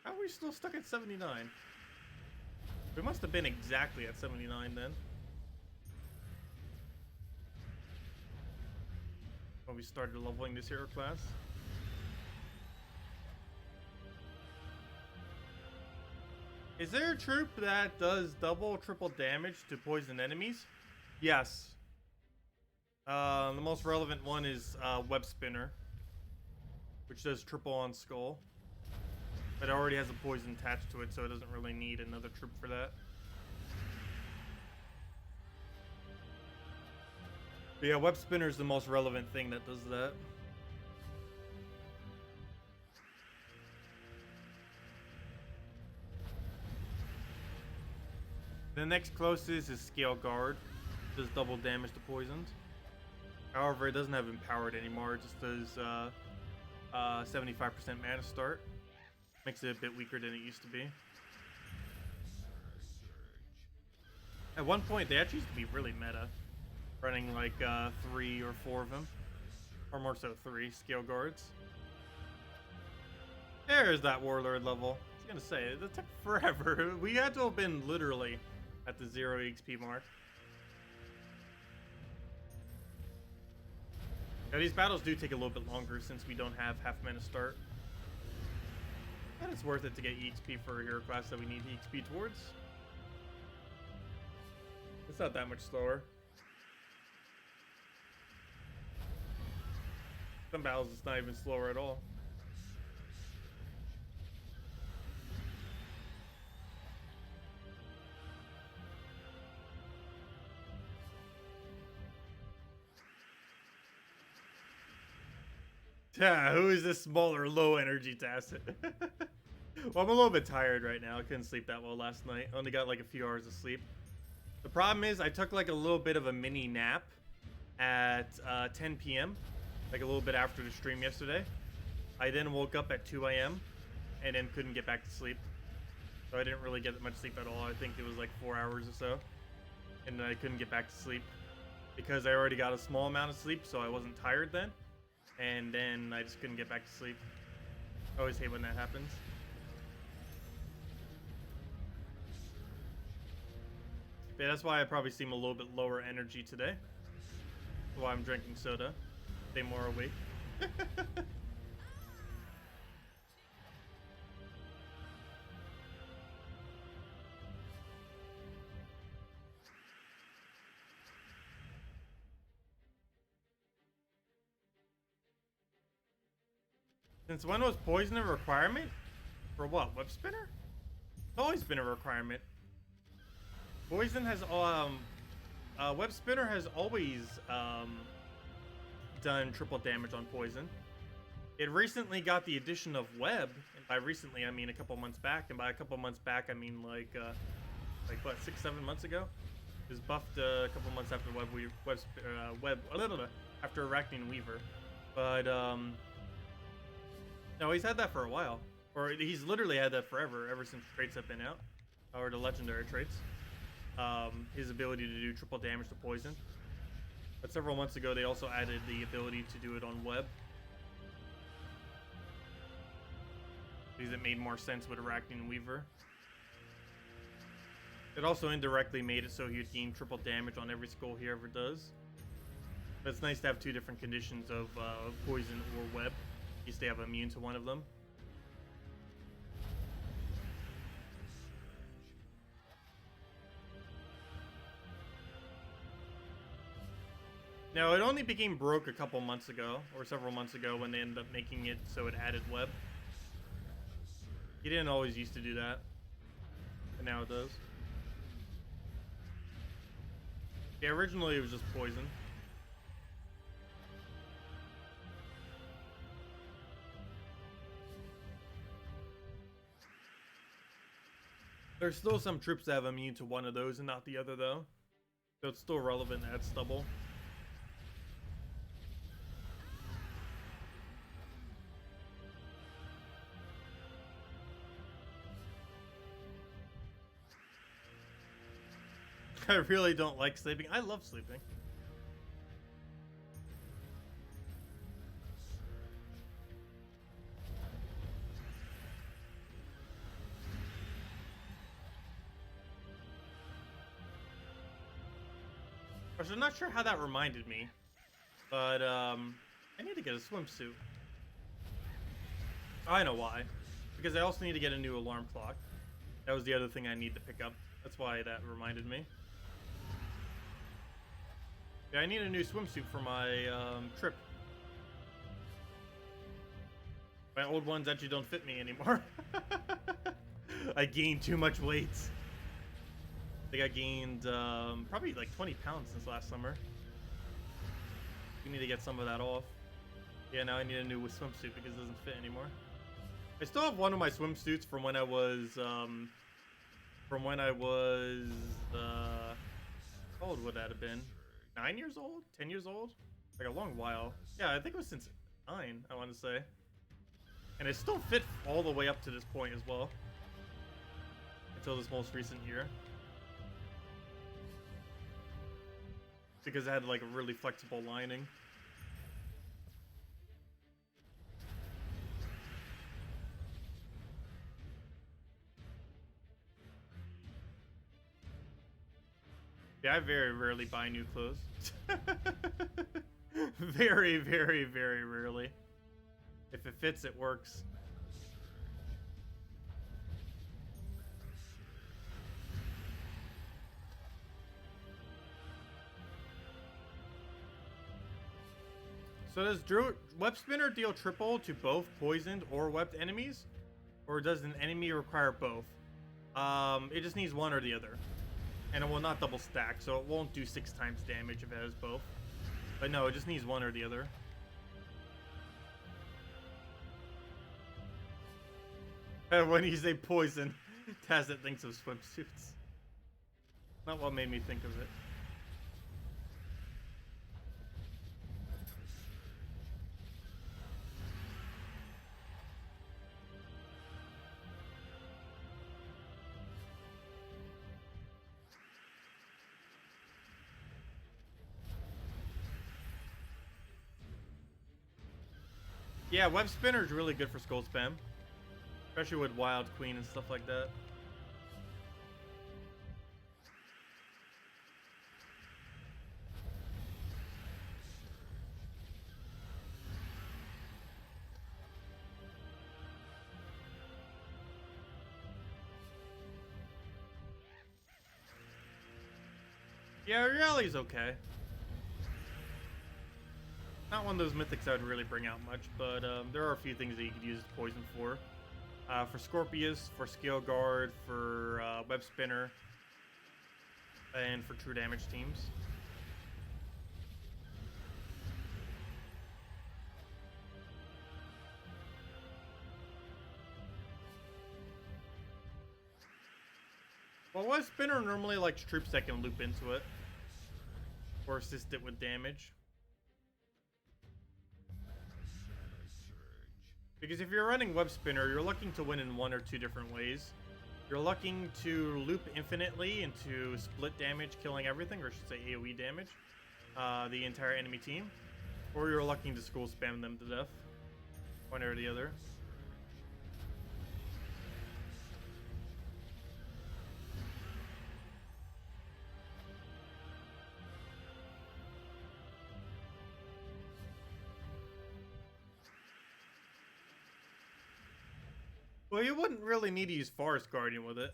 How are we we still stuck at 79? We must have been exactly at 79 then. When we started leveling this hero class. Is there a troop that does double or triple damage to poison enemies? Yes. The most relevant one is Web Spinner, which does triple on Skull. But it already has a poison attached to it, so it doesn't really need another troop for that. But yeah, Web Spinner is the most relevant thing that does that. The next closest is Scale Guard. It does double damage to poisons. However, it doesn't have Empowered anymore. It just does 75% mana start. Makes it a bit weaker than it used to be. At one point, they actually used to be really meta. Running like 3 or 4 of them. Or more so 3 Scale Guards. There's that Warlord level. I was gonna say, it took forever. We had to have been literally at the 0 XP mark. Now these battles do take a little bit longer since we don't have half mana start. And it's worth it to get EXP for a hero class that we need EXP towards. It's not that much slower. Some battles it's not even slower at all. Yeah, who is this smaller, low energy Tacet? Well, I'm a little bit tired right now. I couldn't sleep that well last night. I only got like a few hours of sleep. The problem is I took like a little bit of a mini nap at 10 p.m. Like a little bit after the stream yesterday. I then woke up at 2 a.m. and then couldn't get back to sleep. So I didn't really get much sleep at all. I think it was like 4 hours or so. And I couldn't get back to sleep because I already got a small amount of sleep, so I wasn't tired then. And then I just couldn't get back to sleep. I always hate when that happens. Yeah, that's why I probably seem a little bit lower energy today. That's why I'm drinking soda. Stay more awake. Since when was poison a requirement? For what? Web Spinner? It's always been a requirement. Poison has Web Spinner has always done triple damage on poison. It recently got the addition of Web, and by recently I mean a couple months back, and by a couple months back I mean like what, 6-7 months ago? It was buffed a couple months after after Arachne Weaver, but no, he's had that for a while, or he's literally had that forever, ever since traits have been out, or the legendary traits. His ability to do triple damage to poison. But several months ago, they also added the ability to do it on Web, because it made more sense with Arachne Weaver. It also indirectly made it so he would gain triple damage on every skull he ever does. But it's nice to have two different conditions of poison or Web. You stay have immune to one of them. Now, it only became broke a couple months ago, or several months ago, when they ended up making it so it added Web. He didn't always used to do that, but now it does. Yeah, originally it was just poison. There's still some troops that have immune to one of those and not the other, though. So it's still relevant to add stubble. I really don't like sleeping. I love sleeping. I'm not sure how that reminded me, but I need to get a swimsuit. I know why. Because I also need to get a new alarm clock. That was the other thing I need to pick up. That's why that reminded me. Yeah, I need a new swimsuit for my trip. My old ones actually don't fit me anymore. I gained too much weight. I think I gained probably like 20 pounds since last summer. We need to get some of that off. Yeah, now I need a new swimsuit because it doesn't fit anymore. I still have one of my swimsuits from when I was, how old would that have been? 9 years old? 10 years old? Like a long while. Yeah, I think it was since 9, I want to say. And it still fit all the way up to this point as well. Until this most recent year. Because it had like a really flexible lining. Yeah, I very rarely buy new clothes. Very, very, very rarely. If it fits, it works. So does Web Spinner deal triple to both poisoned or webbed enemies? Or does an enemy require both? It just needs one or the other. And it will not double stack, so it won't do 6 times damage if it has both. But no, it just needs one or the other. When you say poison, Tacet thinks of swimsuits. Not what made me think of it. Yeah, Web Spinner is really good for skull spam. Especially with Wild Queen and stuff like that. Yeah, Really's okay. Not one of those mythics I would really bring out much, but there are a few things that you could use poison for. For Scorpius, for Scale Guard, for Web Spinner, and for true damage teams. Well, Web Spinner normally likes troops that can loop into it. Or assist it with damage. Because if you're running Web Spinner, you're looking to win in one or two different ways. You're looking to loop infinitely into split damage, killing everything, or I should say AoE damage, the entire enemy team. Or you're looking to skull spam them to death. One or the other. Well, you wouldn't really need to use Forest Guardian with it.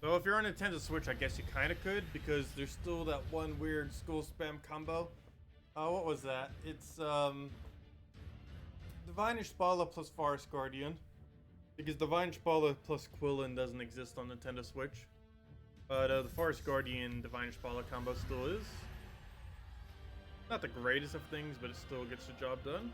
So if you're on Nintendo Switch, I guess you kind of could, because there's still that one weird skull spam combo. What was that? It's Divine Ishbala plus Forest Guardian. Because Divine Ishbala plus Quillen doesn't exist on Nintendo Switch. But the Forest Guardian Divine Ishbala combo still is. Not the greatest of things, but it still gets the job done.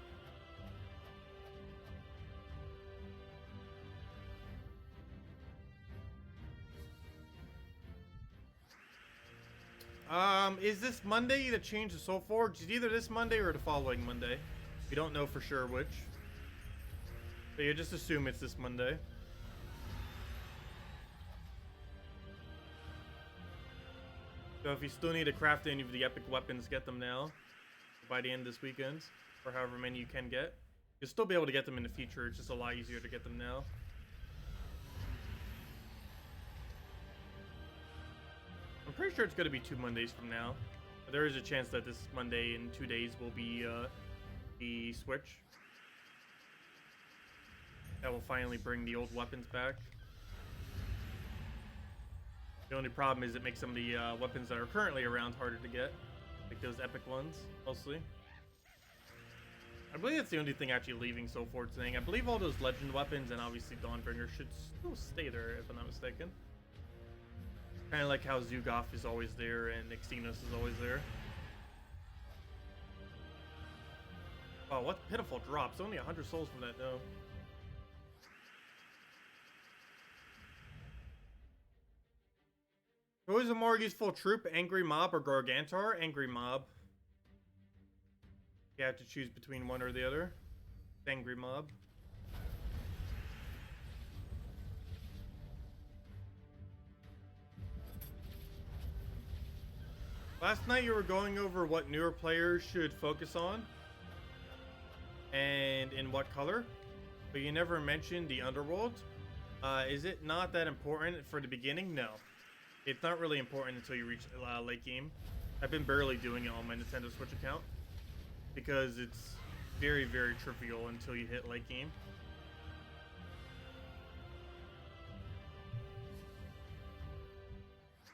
Is this Monday the change to Soul Forge? It's either this Monday or the following Monday. We don't know for sure which. But you just assume it's this Monday. So if you still need to craft any of the epic weapons, get them now. By the end of this weekend. Or however many you can get. You'll still be able to get them in the future. It's just a lot easier to get them now. I'm pretty sure it's going to be 2 Mondays from now. But there is a chance that this Monday in 2 days will be the Switch. That will finally bring the old weapons back. The only problem is it makes some of the weapons that are currently around harder to get. Like those epic ones, mostly. I believe that's the only thing actually leaving so fortunate. I believe all those legend weapons and obviously Dawnbringer should still stay there, if I'm not mistaken. Kind of like how Zugoff is always there and Xenos is always there. Wow, what pitiful drops. Only 100 souls from that, though. Who is a more useful troop, Angry Mob or Gargantor? Angry Mob. You have to choose between one or the other. Angry Mob. Last night you were going over what newer players should focus on and in what color, but you never mentioned the Underworld. Is it not that important for the beginning? No. It's not really important until you reach late game. I've been barely doing it on my Nintendo Switch account because it's very, very trivial until you hit late game.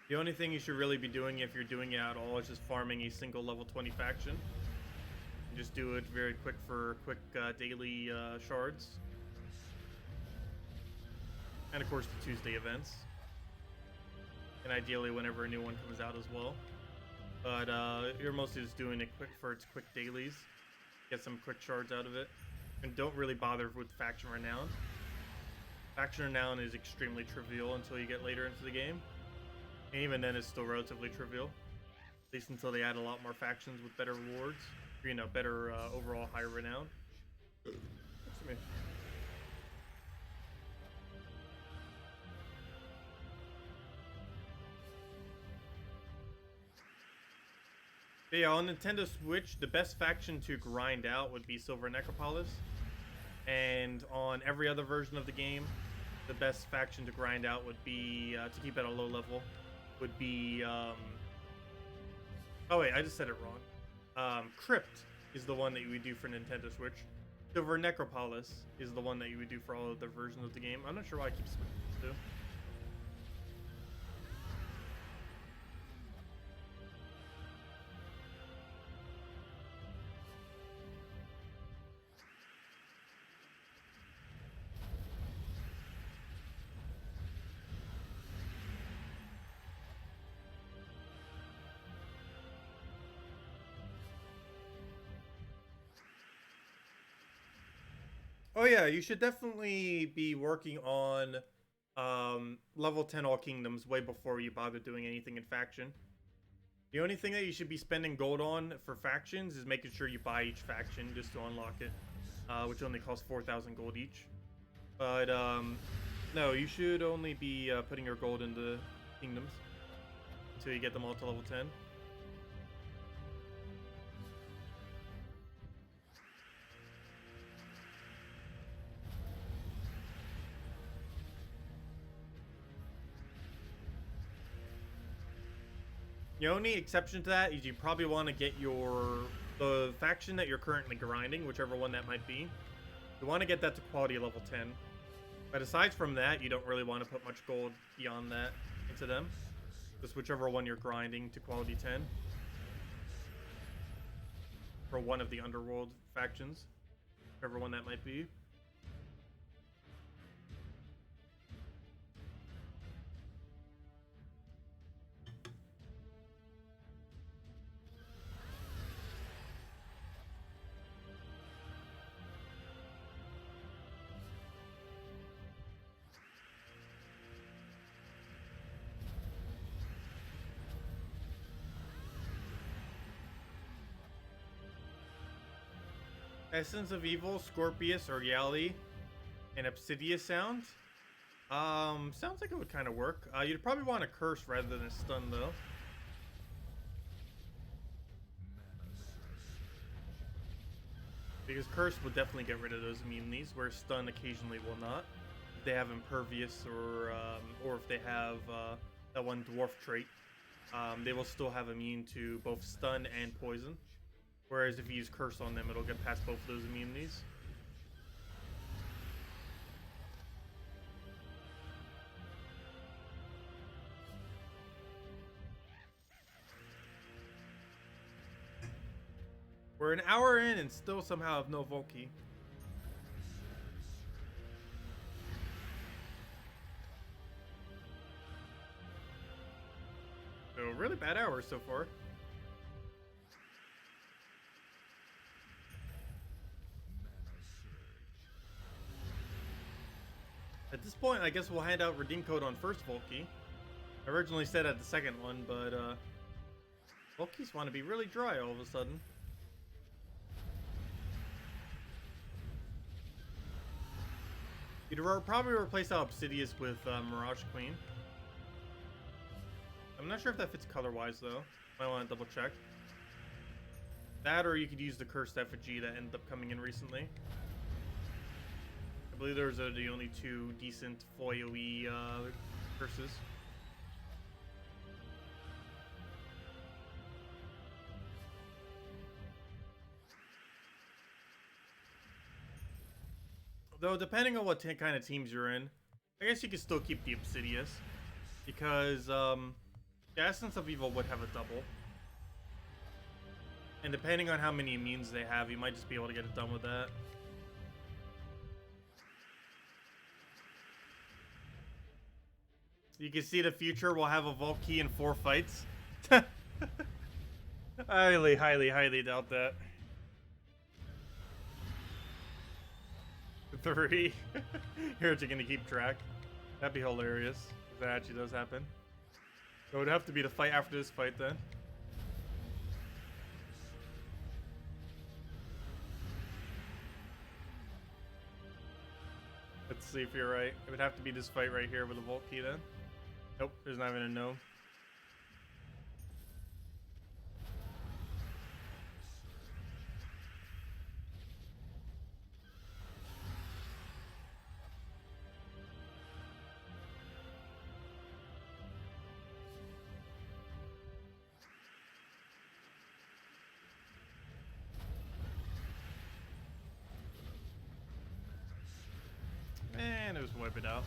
The only thing you should really be doing if you're doing it at all is just farming a single level 20 faction. Just do it very quick for quick daily shards. And of course the Tuesday events. And ideally whenever a new one comes out as well. But you're mostly just doing it quick for its quick dailies. Get some quick shards out of it. And don't really bother with faction renown. Faction renown is extremely trivial until you get later into the game. And even then it's still relatively trivial. At least until they add a lot more factions with better rewards. Or, you know, better overall higher renown. That's me. But yeah, on Nintendo Switch, the best faction to grind out would be Silver Necropolis. And on every other version of the game, the best faction to grind out would be, to keep at a low level, would be, oh wait, I just said it wrong. Crypt is the one that you would do for Nintendo Switch. Silver Necropolis is the one that you would do for all other versions of the game. I'm not sure why I keep switching these two. Oh yeah, you should definitely be working on level 10 All Kingdoms way before you bother doing anything in faction. The only thing that you should be spending gold on for factions is making sure you buy each faction just to unlock it, which only costs 4,000 gold each. But no, you should only be putting your gold into kingdoms until you get them all to level 10. The only exception to that is you probably want to get the faction that you're currently grinding, whichever one that might be. You want to get that to quality level 10. But aside from that, you don't really want to put much gold beyond that into them. Just whichever one you're grinding to quality 10. For one of the Underworld factions. Whichever one that might be. Essence of Evil, Scorpius, or Yali, and Obsidian sound. Sounds like it would kind of work. You'd probably want a curse rather than a stun, though. Because curse would definitely get rid of those immunities, where stun occasionally will not. If they have impervious or if they have that one dwarf trait. they will still have immune to both stun and poison. Whereas if you use curse on them, it'll get past both of those immunities. We're an hour in and still somehow have no Volky. So really bad hours so far. At this point, I guess we'll hand out redeem code on first Volky. I originally said at the second one, but Volkys want to be really dry all of a sudden. You'd probably replace out Obsidious with Mirage Queen. I'm not sure if that fits color-wise, though. Might want to double check. That, or you could use the Cursed Effigy that ended up coming in recently. I believe those are the only two decent foil-y curses. Though, depending on what kind of teams you're in, I guess you can still keep the Obsidious. Because, the Essence of Evil would have a double. And depending on how many immunes they have, you might just be able to get it done with that. You can see the future will have a Volky in 4 fights. Highly, highly, highly doubt that. 3. Here's you gonna keep track. That'd be hilarious if that actually does happen. So it would have to be the fight after this fight then. Let's see if you're right. It would have to be this fight right here with a Volky then. Nope, there's not even a no. And it was wipe it out.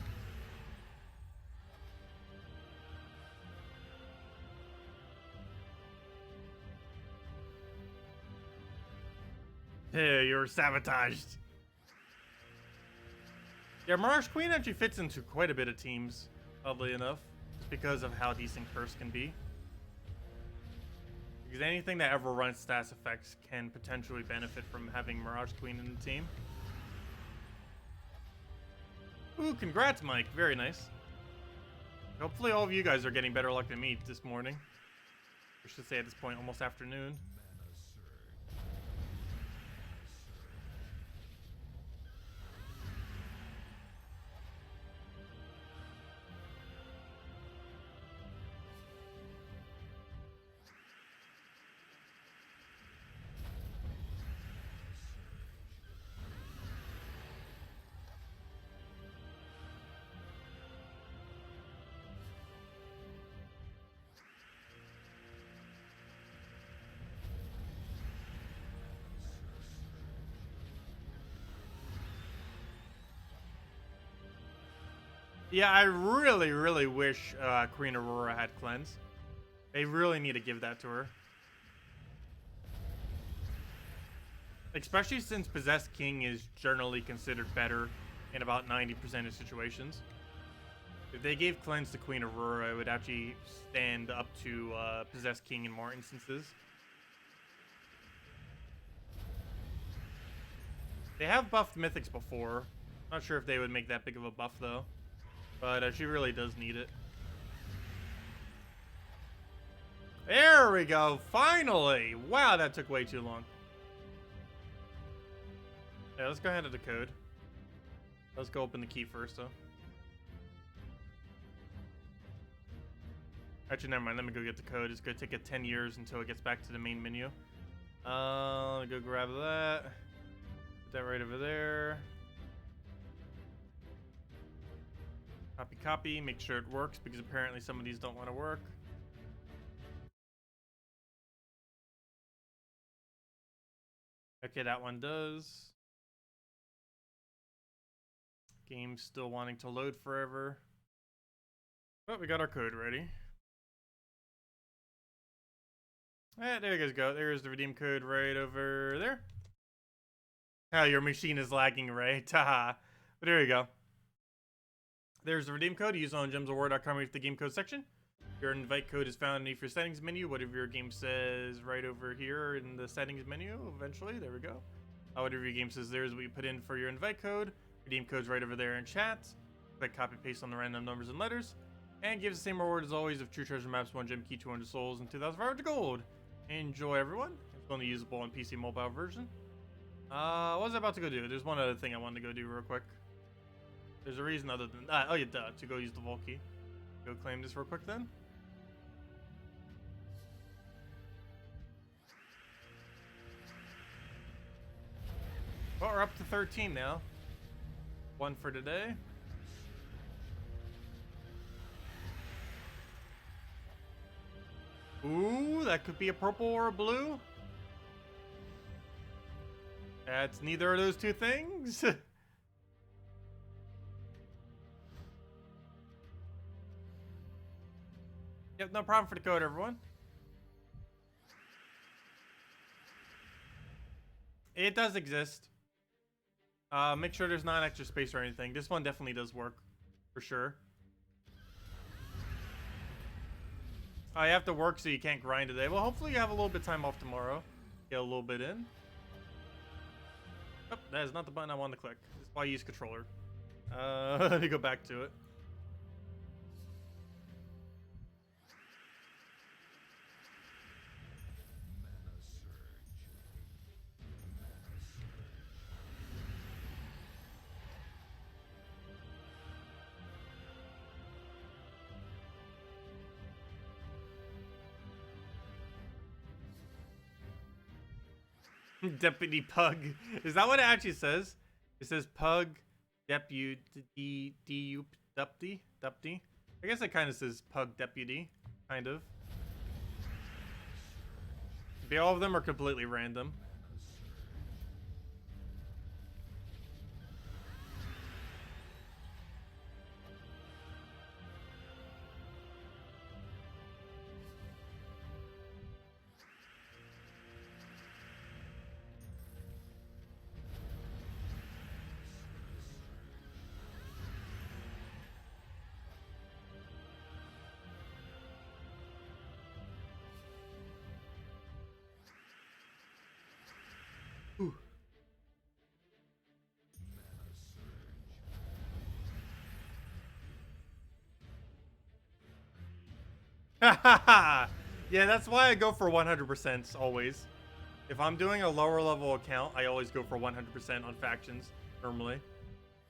Hey, you were sabotaged. Yeah, Mirage Queen actually fits into quite a bit of teams, oddly enough, just because of how decent Curse can be. Because anything that ever runs stats effects can potentially benefit from having Mirage Queen in the team. Ooh, congrats, Mike. Very nice. Hopefully all of you guys are getting better luck than me this morning. I should say at this point, almost afternoon. Yeah, I really, really wish Queen Aurora had Cleanse. They really need to give that to her. Especially since Possessed King is generally considered better in about 90% of situations. If they gave Cleanse to Queen Aurora, it would actually stand up to Possessed King in more instances. They have buffed Mythics before. Not sure if they would make that big of a buff, though. But she really does need it. There we go. Finally. Wow, that took way too long. Yeah, let's go ahead to the code. Let's go open the key first, though. Actually, never mind. Let me go get the code. It's going to take it 10 years until it gets back to the main menu. Let me go grab that. Put that right over there. Copy, copy, make sure it works because apparently some of these don't want to work. Okay, that one does. Game's still wanting to load forever. But we got our code ready. There you guys go. There's the redeem code right over there. Oh, your machine is lagging, right? Haha. But there you go. There's the redeem code. Use on gemsofwar.com with the game code section. Your invite code is found underneath your settings menu. Whatever your game says right over here in the settings menu. Eventually, there we go. Whatever your game says there is what you put in for your invite code. Redeem code's right over there in chat. Click copy paste on the random numbers and letters. And gives the same reward as always of true treasure maps, 1 gem key, 200 souls, and 2,500 gold. Enjoy, everyone. It's only usable on PC mobile version. What was I about to go do? There's one other thing I wanted to go do real quick. There's a reason other than oh yeah, duh, to go use the vault key. Go claim this real quick then. Well, we're up to 13 now. 1 for today. Ooh, that could be a purple or a blue. That's neither of those two things. Yep, no problem for the code, everyone. It does exist. Make sure there's not extra space or anything. This one definitely does work, for sure. You have to work so you can't grind today. Well, hopefully you have a little bit of time off tomorrow. Get a little bit in. Oh, that is not the button I wanted to click. This is why I use controller. Let me go back to it. Deputy Pug. Is that what it actually says? It says Pug Deputy Deputy. I guess it kind of says Pug Deputy, kind of. Maybe all of them are completely random. Ooh. Yeah, that's why I go for 100% always. If I'm doing a lower level account, I always go for 100% on factions normally,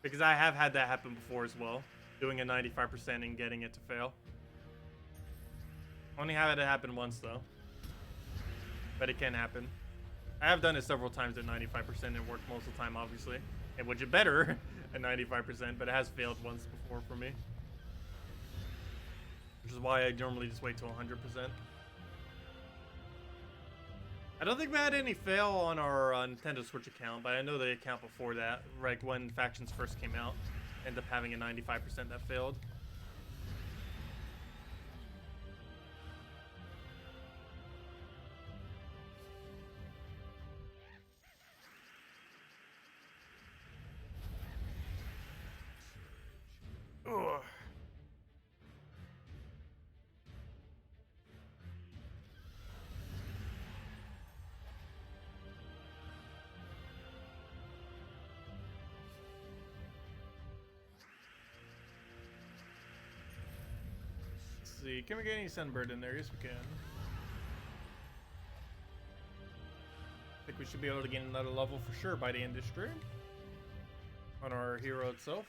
because I have had that happen before as well, doing a 95% and getting it to fail. Only had it happen once though, but it can happen. I have done it several times at 95% and it worked most of the time, obviously. It would get better at 95%, but it has failed once before for me. Which is why I normally just wait till 100%. I don't think we had any fail on our Nintendo Switch account, but I know the account before that, like when factions first came out, ended up having a 95% that failed. Ugh. Let's see, can we get any Sunbird in there? Yes, we can. I think we should be able to gain another level for sure by the end of the stream on our hero itself.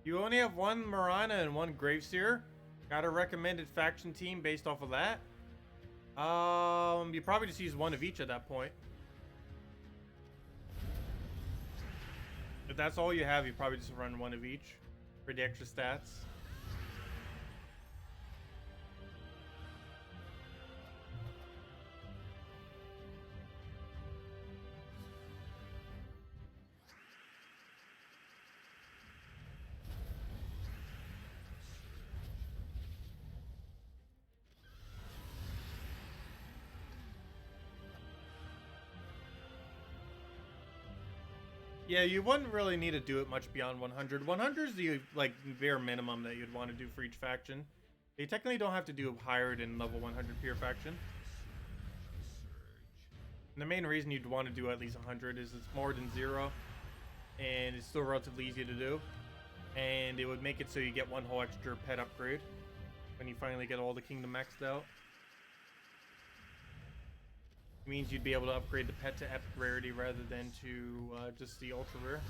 You only have one Marana and one Graveseer. Got a recommended faction team based off of that? You probably just use one of each at that point. If that's all you have, you probably just run one of each for the extra stats. Yeah, you wouldn't really need to do it much beyond 100. 100 is the like bare minimum that you'd want to do for each faction. You technically don't have to do higher than level 100 pure faction. And the main reason you'd want to do at least 100 is it's more than 0, and it's still relatively easy to do. And it would make it so you get one whole extra pet upgrade when you finally get all the kingdom maxed out. Means you'd be able to upgrade the pet to epic rarity rather than to just the ultra rare.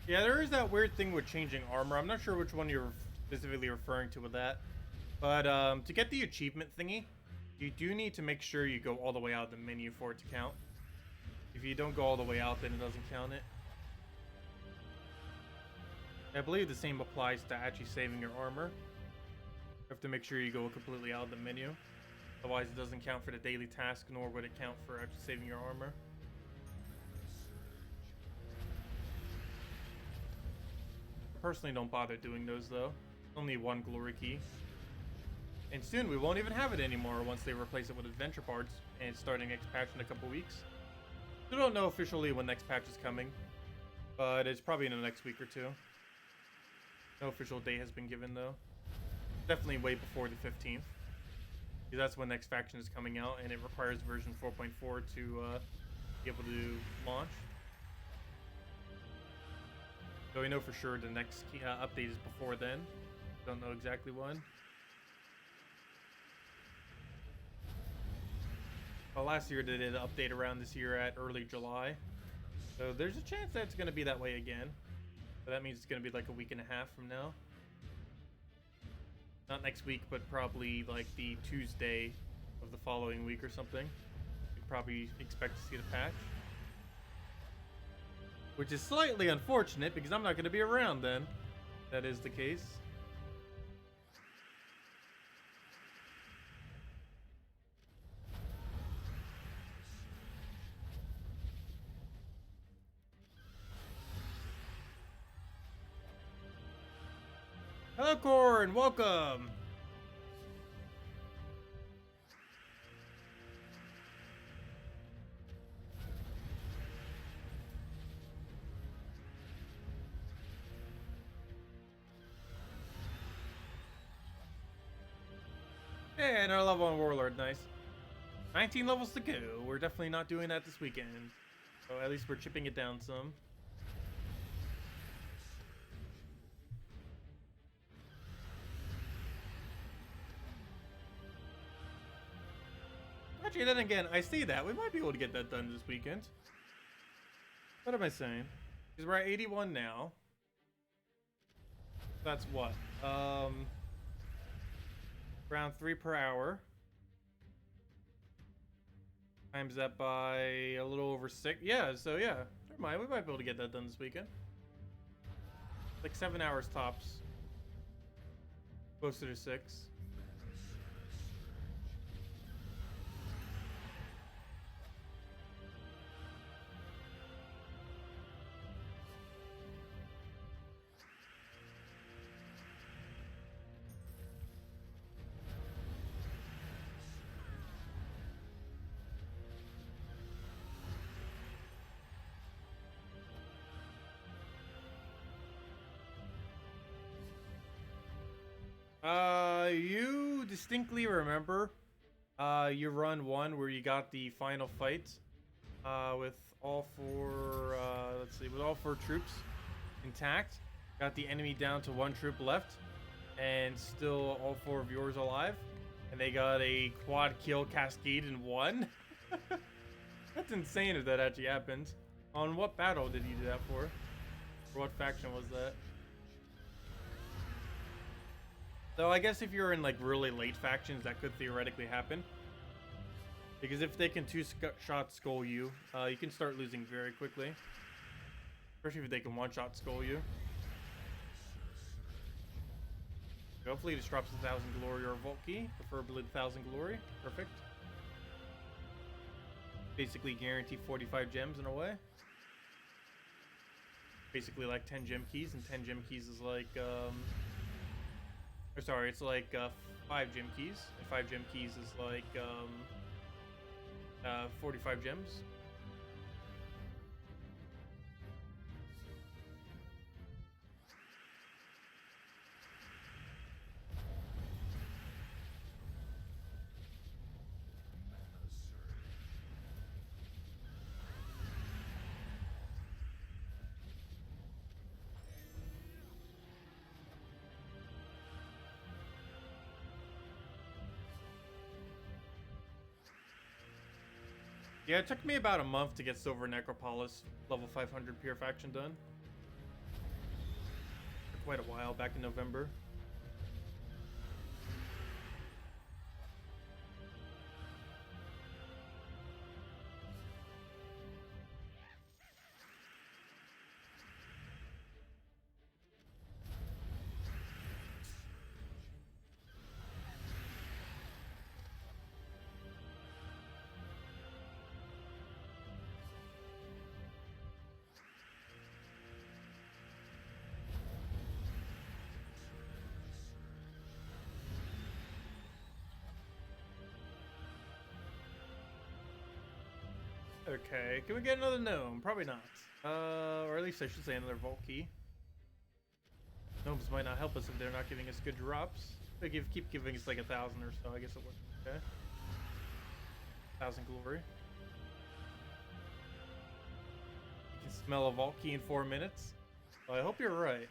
Yeah, there is that weird thing with changing armor. I'm not sure which one you're specifically referring to with that. But to get the achievement thingy, you do need to make sure you go all the way out of the menu for it to count. If you don't go all the way out, then it doesn't count it. I believe the same applies to actually saving your armor. You have to make sure you go completely out of the menu. Otherwise, it doesn't count for the daily task, nor would it count for actually saving your armor. Personally don't bother doing those though. Only one glory key. And soon we won't even have it anymore once they replace it with adventure parts, and it's starting next patch in a couple weeks. Still don't know officially when next patch is coming, but it's probably in the next week or two. No official date has been given though. Definitely way before the 15th. Because that's when next faction is coming out, and it requires version 4.4 to be able to launch. So we know for sure the next update is before then. Don't know exactly when. Well, last year they did an update around this year at early July. So there's a chance that it's going to be that way again. So that means it's going to be like a week and a half from now. Not next week, but probably like the Tuesday of the following week or something. You'd probably expect to see the patch. Which is slightly unfortunate because I'm not going to be around then. That is the case. Hello, Corn. Welcome. Hey, another level on Warlord, nice. 19 levels to go. We're definitely not doing that this weekend. So at least we're chipping it down some. Actually, then again, I see that. We might be able to get that done this weekend. What am I saying? Because we're at 81 now. That's what? Around 3 per hour. Times that by a little over 6. Yeah, so yeah. Never mind. We might be able to get that done this weekend. Like 7 hours tops. Closer to 6. You distinctly remember you run 1 where you got the final fight with all 4 let's see, with all 4 troops intact, got the enemy down to 1 troop left, and still all 4 of yours alive, and they got a quad kill cascade in 1. That's insane if that actually happened. On what battle did you do that for? Or what faction was that? So I guess if you're in like really late factions, that could theoretically happen. Because if they can 2-shot skull you, you can start losing very quickly. Especially if they can 1-shot skull you. Hopefully this drops 1,000 glory or a vault key, preferably 1,000 glory. Perfect. Basically guarantee 45 gems in a way. Basically like 10 gem keys, and 10 gem keys is like or sorry, it's like 5 gem keys, and 5 gem keys is like 45 gems. Yeah, it took me about a month to get Silver Necropolis level 500 pure faction done. For quite a while, back in November. Okay, can we get another gnome? Probably not. Or at least I should say another vault key. Gnomes might not help us if they're not giving us good drops. They keep giving us like 1,000 or so. I guess it works. Okay. 1,000 glory. You can smell a vault key in 4 minutes. Well, I hope you're right.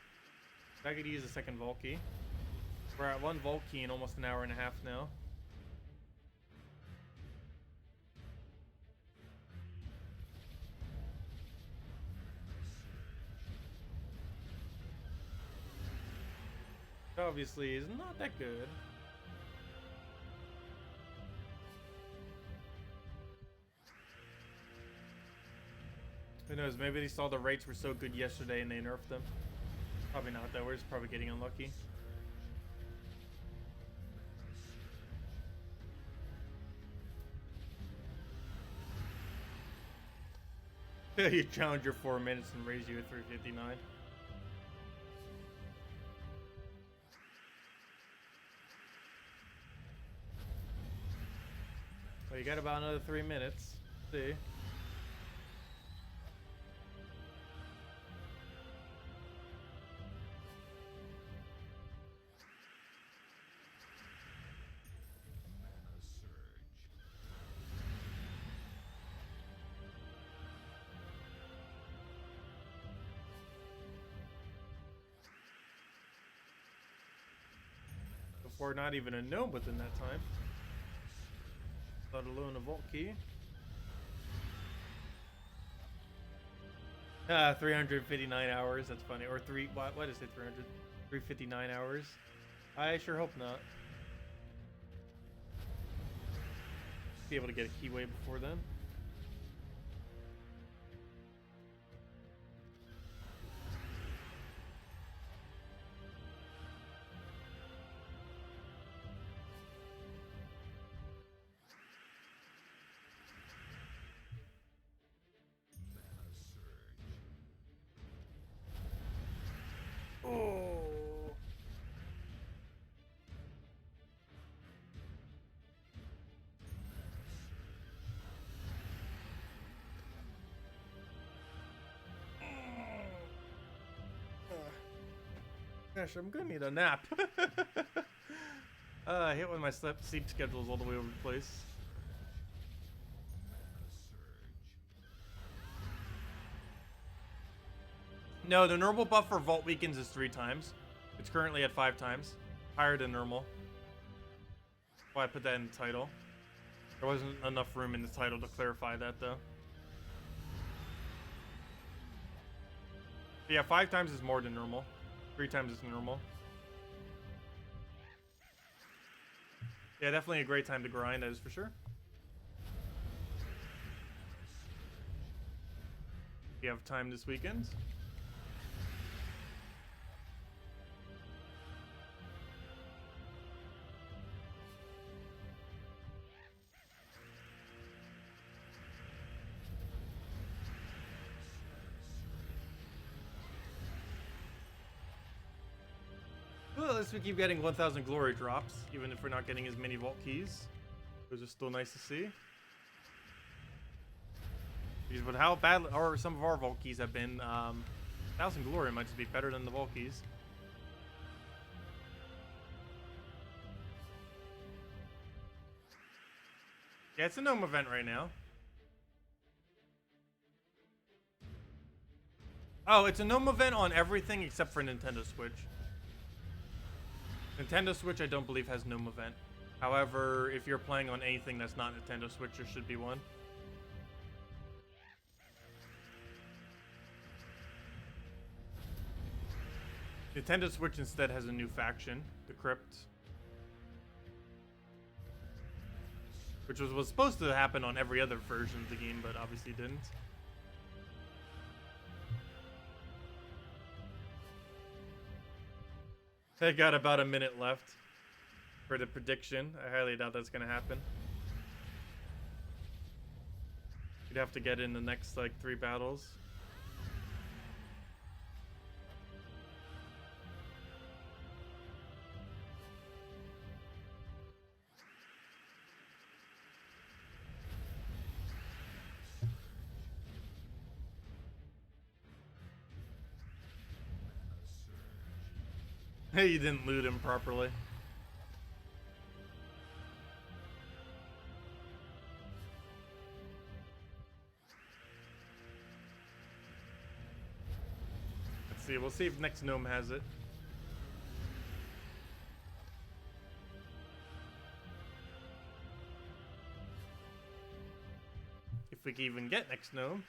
I could use a second vault key. We're at 1 vault key in almost an hour and a half now. Obviously is not that good. Who knows, maybe they saw the rates were so good yesterday and they nerfed them. Probably not though, we're just probably getting unlucky. You challenge your 4 minutes and raise you at 359. Well, you got about another 3 minutes. Let's see. Before not even a gnome within that time. Let alone a vault key. 359 hours, that's funny. Or what is it, 359 hours? I sure hope not. Be able to get a keyway before then. Gosh, I'm gonna need a nap. I hate when my sleep schedule is all the way over the place. No, the normal buff for Vault Weekends is 3 times. It's currently at 5 times. Higher than normal. That's why I put that in the title. There wasn't enough room in the title to clarify that, though. Yeah, 5 times is more than normal. 3 times is normal. Yeah, definitely a great time to grind, that is for sure. You have time this weekend. Well, at least we keep getting 1,000 glory drops, even if we're not getting as many vault keys. Those are still nice to see. But how bad are some of our vault keys have been? 1,000 glory might just be better than the vault keys. Yeah, it's a gnome event right now. Oh, it's a gnome event on everything except for Nintendo Switch. Nintendo Switch, I don't believe, has gnome event. However, if you're playing on anything that's not Nintendo Switch, there should be one. Nintendo Switch instead has a new faction, the Crypt. Which was supposed to happen on every other version of the game, but obviously didn't. I got about a minute left for the prediction. I highly doubt that's gonna happen. You'd have to get in the next, like, 3 battles. Hey, you didn't loot him properly. Let's see, we'll see if next gnome has it. If we can even get next gnome.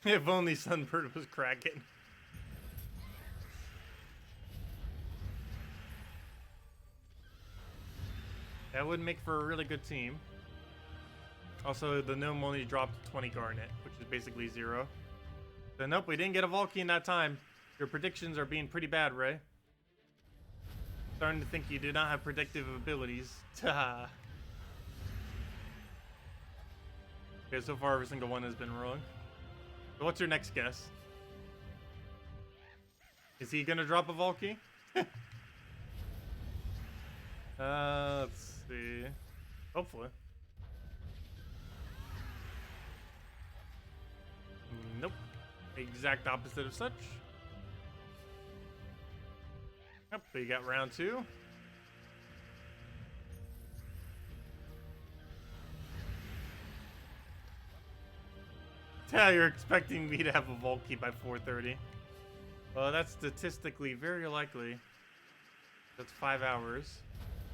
If only Sunbird was cracking. That would make for a really good team. Also, the gnome only dropped 20 garnet, which is basically 0. So nope, we didn't get a Valky in that time. Your predictions are being pretty bad, Ray. Starting to think you do not have predictive abilities. Okay, so far every single one has been wrong. So what's your next guess? Is he gonna drop a Valky? Let's see. Hopefully. Nope. Exact opposite of such. Yep, we got round 2. Yeah, you're expecting me to have a Valky by 4:30. Well, that's statistically very likely. That's 5 hours.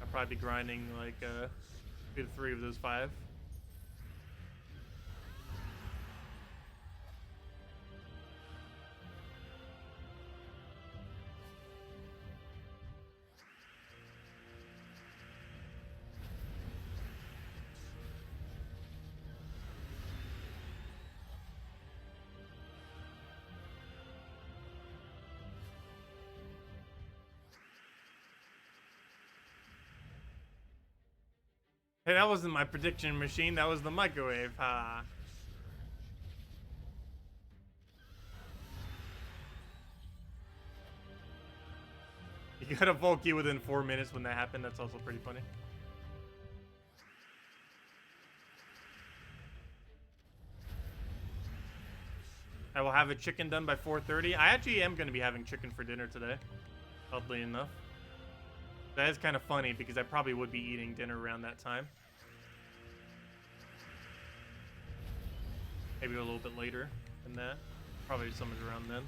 I'll probably be grinding like 2 to 3 of those 5. Hey, that wasn't my prediction machine. That was the microwave. You got a Volky within 4 minutes when that happened. That's also pretty funny. I will have a chicken done by 4:30. I actually am going to be having chicken for dinner today, oddly enough. That is kind of funny because I probably would be eating dinner around that time. Maybe a little bit later than that. Probably somewhere around then.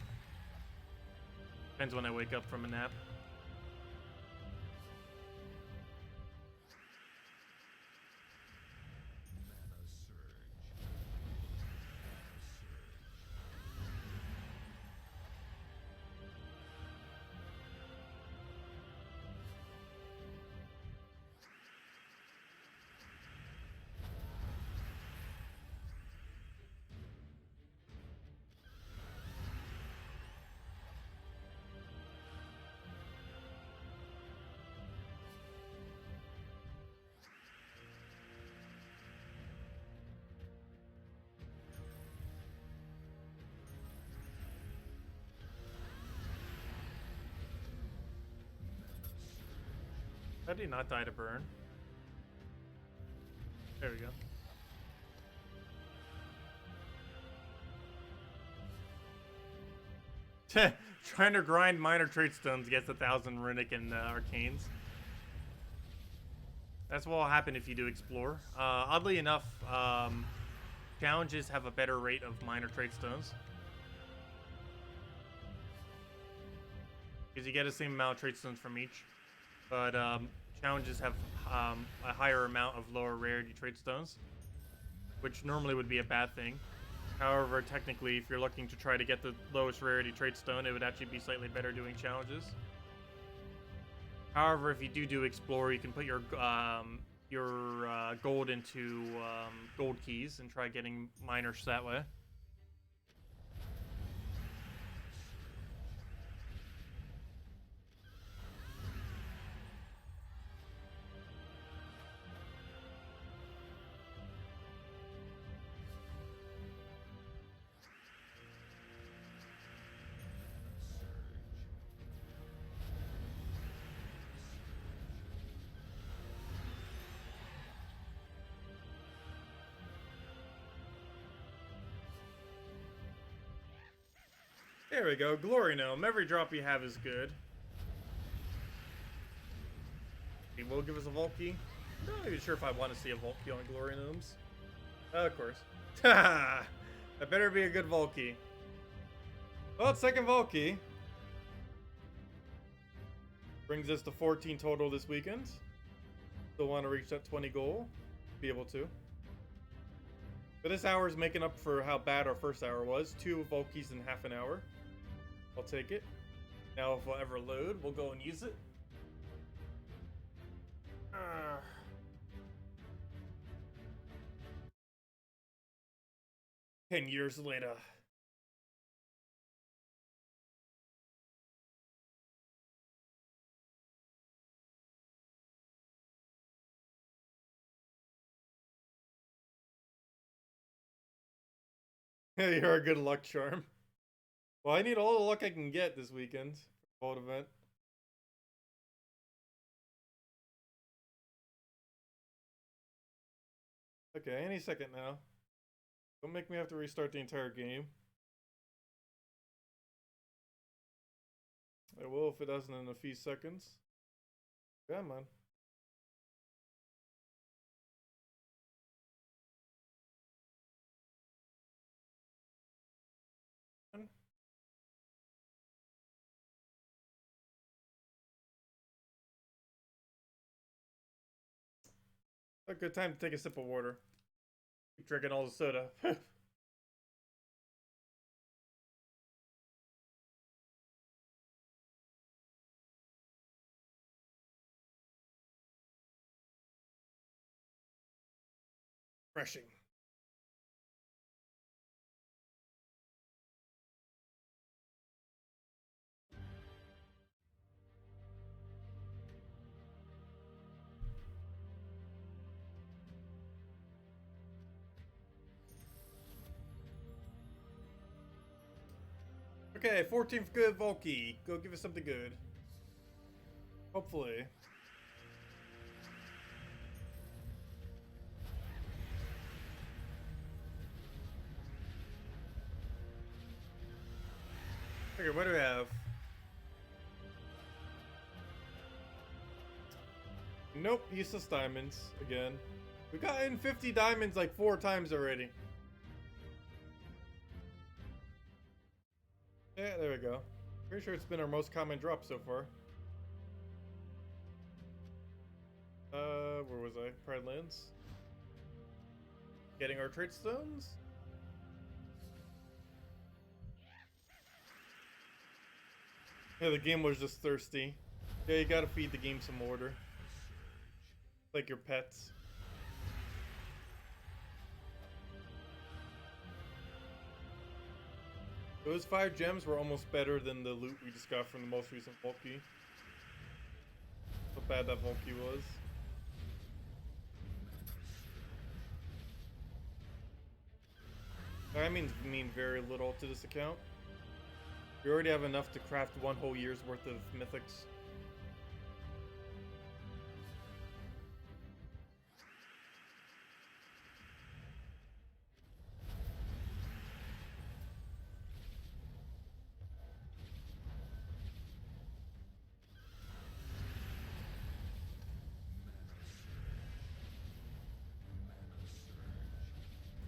Depends when I wake up from a nap. How did he not die to burn? There we go. Trying to grind minor trait stones gets 1,000 runic and arcanes. That's what will happen if you do explore. Oddly enough, challenges have a better rate of minor trait stones. Because you get the same amount of trait stones from each. But challenges have a higher amount of lower rarity trait stones, which normally would be a bad thing. However, technically, if you're looking to try to get the lowest rarity trait stone, it would actually be slightly better doing challenges. However, if you do explore, you can put your gold into gold keys and try getting minors that way. There we go, Glory Gnome. Every drop you have is good. He will give us a Volky. I'm not even sure if I want to see a Volky on Glory Gnomes. Of course. That better be a good Volky. Well, second Volky. Brings us to 14 total this weekend. Still want to reach that 20 goal. Be able to. But this hour is making up for how bad our first hour was. 2 Volkies in half an hour. I'll take it. Now if we'll ever load, we'll go and use it. 10 years later. You're a good luck charm. Well, I need all the luck I can get this weekend for the event. Okay, any second now. Don't make me have to restart the entire game. I will if it doesn't in a few seconds. Come on. A good time to take a sip of water. Keep drinking all the soda. Refreshing. Okay, 14th good Volky. Go give us something good. Hopefully. Okay, what do we have? Nope, useless diamonds again. We've gotten 50 diamonds like 4 times already. Yeah, there we go. Pretty sure it's been our most common drop so far. Where was I? Pride Lands. Getting our trade stones. Yeah, the game was just thirsty. Yeah, you gotta feed the game some water. Like your pets. Those 5 gems were almost better than the loot we just got from the most recent Volky. How bad that Volky was. Diamonds mean very little to this account. You already have enough to craft 1 whole year's worth of mythics.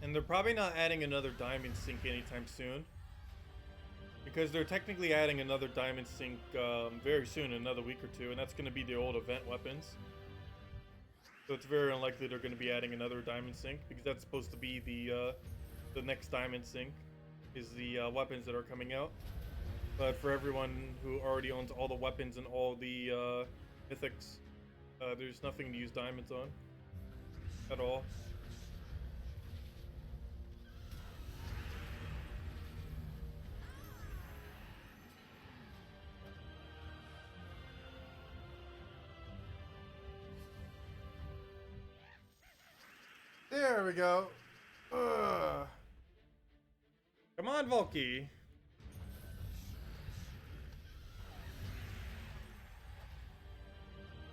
And they're probably not adding another diamond sink anytime soon. Because they're technically adding another diamond sink very soon, in another week or 2, and that's going to be the old event weapons. So it's very unlikely they're going to be adding another diamond sink, because that's supposed to be the next diamond sink, is the weapons that are coming out. But for everyone who already owns all the weapons and all the mythics, there's nothing to use diamonds on at all. There we go. Ugh. Come on, Volky.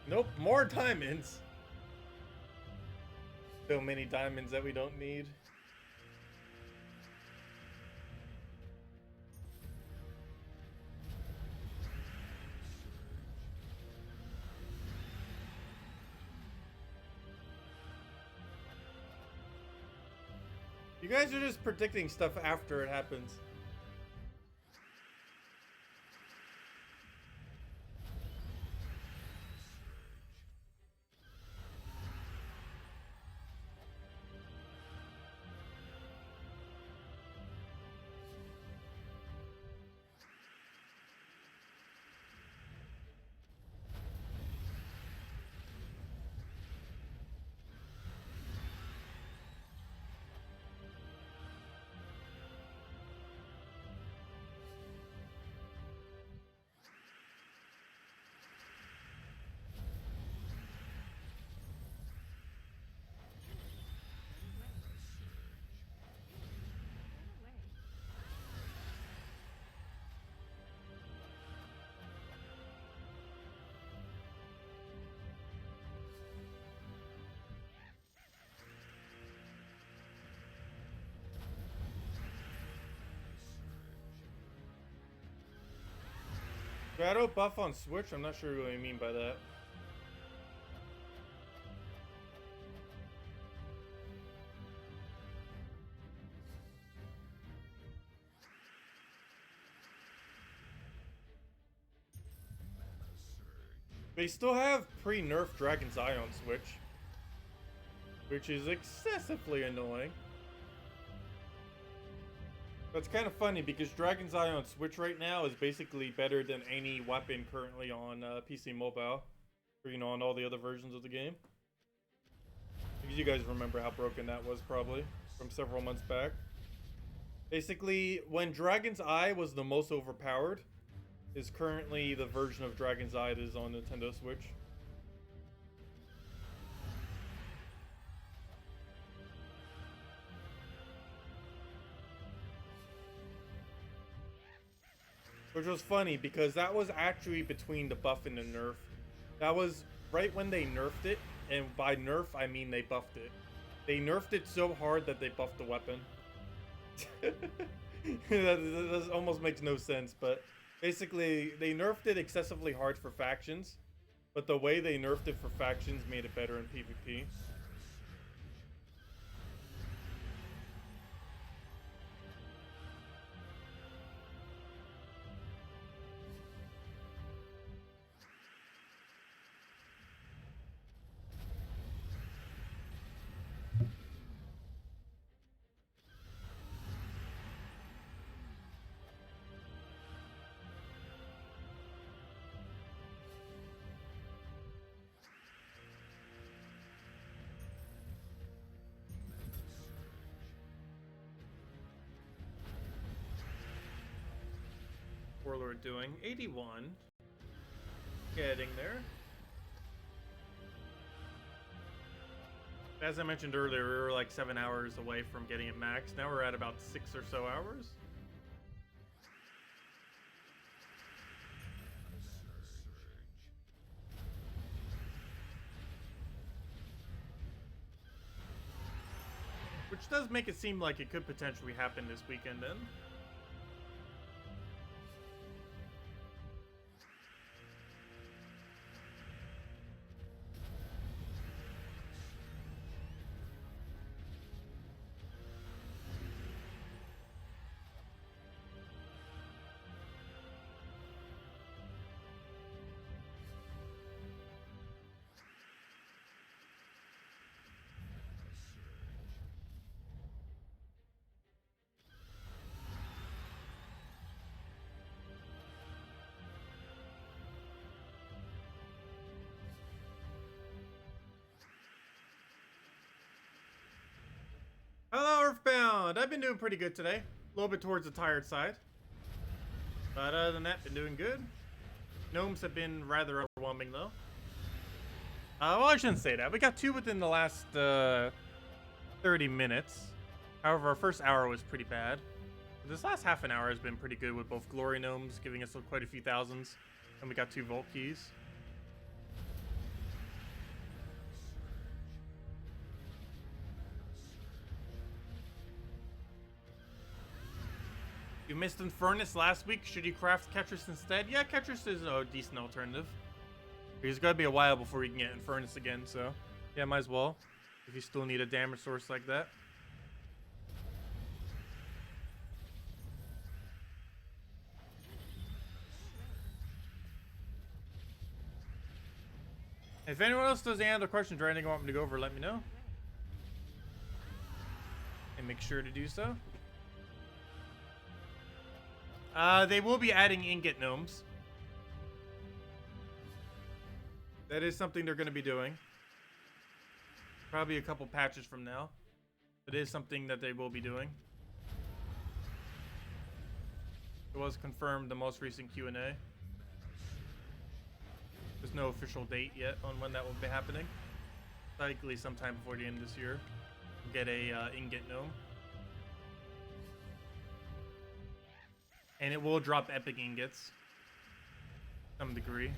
Nope, more diamonds. So many diamonds that we don't need. You guys are just predicting stuff after it happens. Shadow buff on Switch? I'm not sure what you mean by that. They still have pre-nerf Dragon's Eye on Switch, which is excessively annoying. That's kind of funny because Dragon's Eye on Switch right now is basically better than any weapon currently on PC Mobile, or you know, on all the other versions of the game. Because you guys remember how broken that was probably from several months back. Basically, when Dragon's Eye was the most overpowered, is currently the version of Dragon's Eye that is on Nintendo Switch. Which was funny because that was actually between the buff and the nerf. That was right when they nerfed it, and by nerf I mean they buffed it. They nerfed it so hard that they buffed the weapon. that almost makes no sense, but basically they nerfed it excessively hard for factions, but the way they nerfed it for factions made it better in PvP. Warlord doing 81. Getting there. As I mentioned earlier, we were like 7 hours away from getting it max. Now we're at about 6 or so hours. Which does make it seem like it could potentially happen this weekend then. Hello, Earthbound! I've been doing pretty good today. A little bit towards the tired side. But other than that, been doing good. Gnomes have been rather overwhelming, though. Well, I shouldn't say that. We got 2 within the last 30 minutes. However, our first hour was pretty bad. This last half an hour has been pretty good with both Glory Gnomes giving us quite a few thousands. And we got 2 Vault Keys. You missed Infernus last week. Should you craft Ketris instead? Yeah, Ketris is a decent alternative. It's gotta be a while before you can get Infernus again, so yeah, might as well. If you still need a damage source like that. If anyone else does any other questions or anything you want me to go over, let me know. And make sure to do so. They will be adding ingot gnomes. That is something they're going to be doing. Probably a couple patches from now. It is something that they will be doing. It was confirmed the most recent Q&A. There's no official date yet on when that will be happening. Likely sometime before the end of this year. We'll get a ingot gnome. And it will drop epic ingots. To some degree.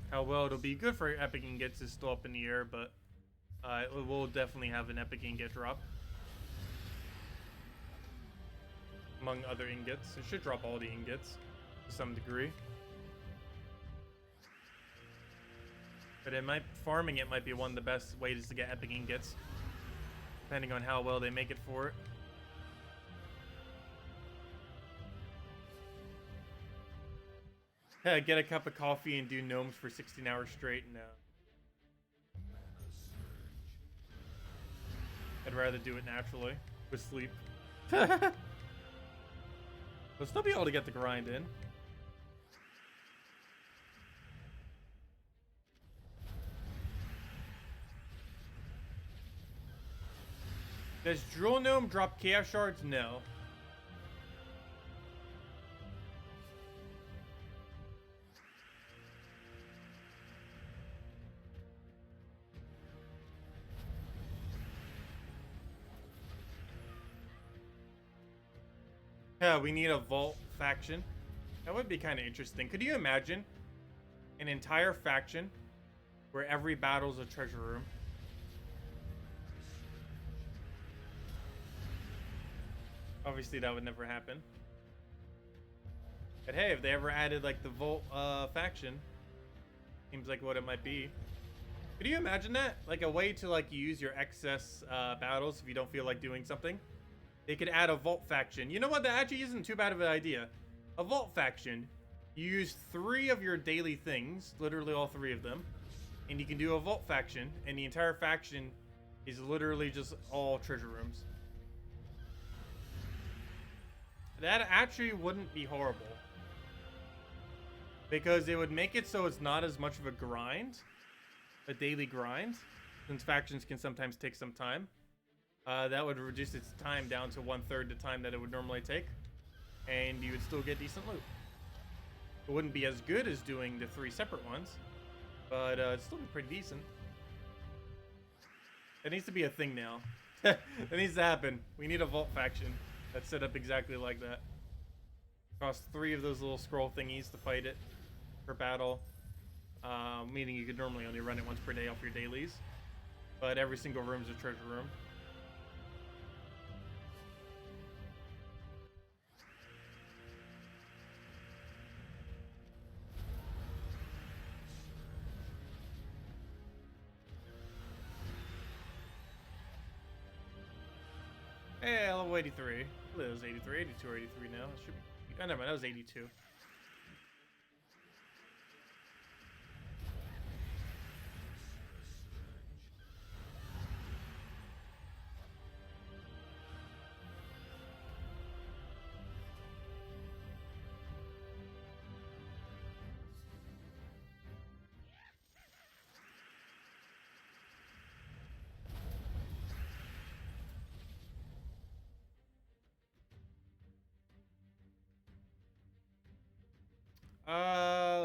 How well it'll be good for epic ingots is still up in the air, but it will definitely have an epic ingot drop. Among other ingots. It should drop all the ingots to some degree. But farming it might be one of the best ways to get epic ingots. Depending on how well they make it for it. Get a cup of coffee and do gnomes for 16 hours straight? No. I'd rather do it naturally with sleep. We'll still be able to get the grind in. Does Drool Gnome drop Chaos Shards? No. Yeah, we need a Vault faction. That would be kind of interesting. Could you imagine an entire faction where every battle's a treasure room? Obviously, that would never happen. But hey, if they ever added like the Vault faction, seems like what it might be. Could you imagine that? Like a way to like use your excess battles if you don't feel like doing something? They could add a Vault faction. You know what? That actually isn't too bad of an idea. A Vault faction. You use 3 of your daily things, literally all 3 of them, and you can do a Vault faction, and the entire faction is literally just all treasure rooms. That actually wouldn't be horrible. Because it would make it so it's not as much of a grind, a daily grind, since factions can sometimes take some time. That would reduce its time down to 1/3 the time that it would normally take, and you would still get decent loot. It wouldn't be as good as doing the 3 separate ones, but it'd still be pretty decent. It needs to be a thing now. That needs to happen. We need a Vault faction that's set up exactly like that. Cost 3 of those little scroll thingies to fight it per battle. Meaning you could normally only run it once per day off your dailies. But every single room's a treasure room. Hey, level 83. It was 83, 82 or 83 now. It should be. Oh, never mind, that was 82.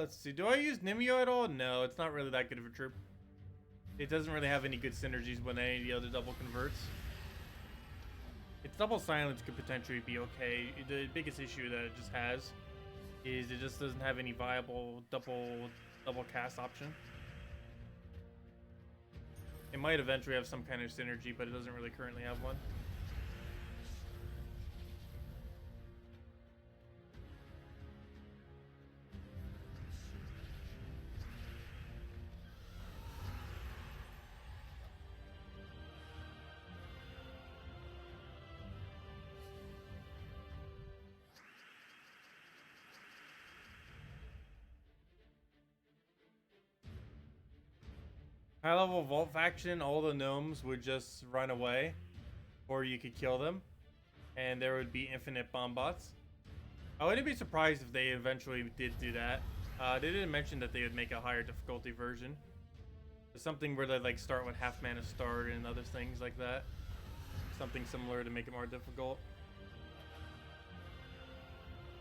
Let's see. Do I use Nimio at all? No, it's not really that good of a troop. It doesn't really have any good synergies when any of the other double converts. Its double silence could potentially be okay. The biggest issue that it just has is it just doesn't have any viable double cast option. It might eventually have some kind of synergy, but it doesn't really currently have one. High level Vault faction, all the gnomes would just run away, or you could kill them, and there would be infinite bomb bots. I wouldn't be surprised if they eventually did do that. They didn't mention that they would make a higher difficulty version. Something where they like start with half mana start and other things like that. Something similar to make it more difficult.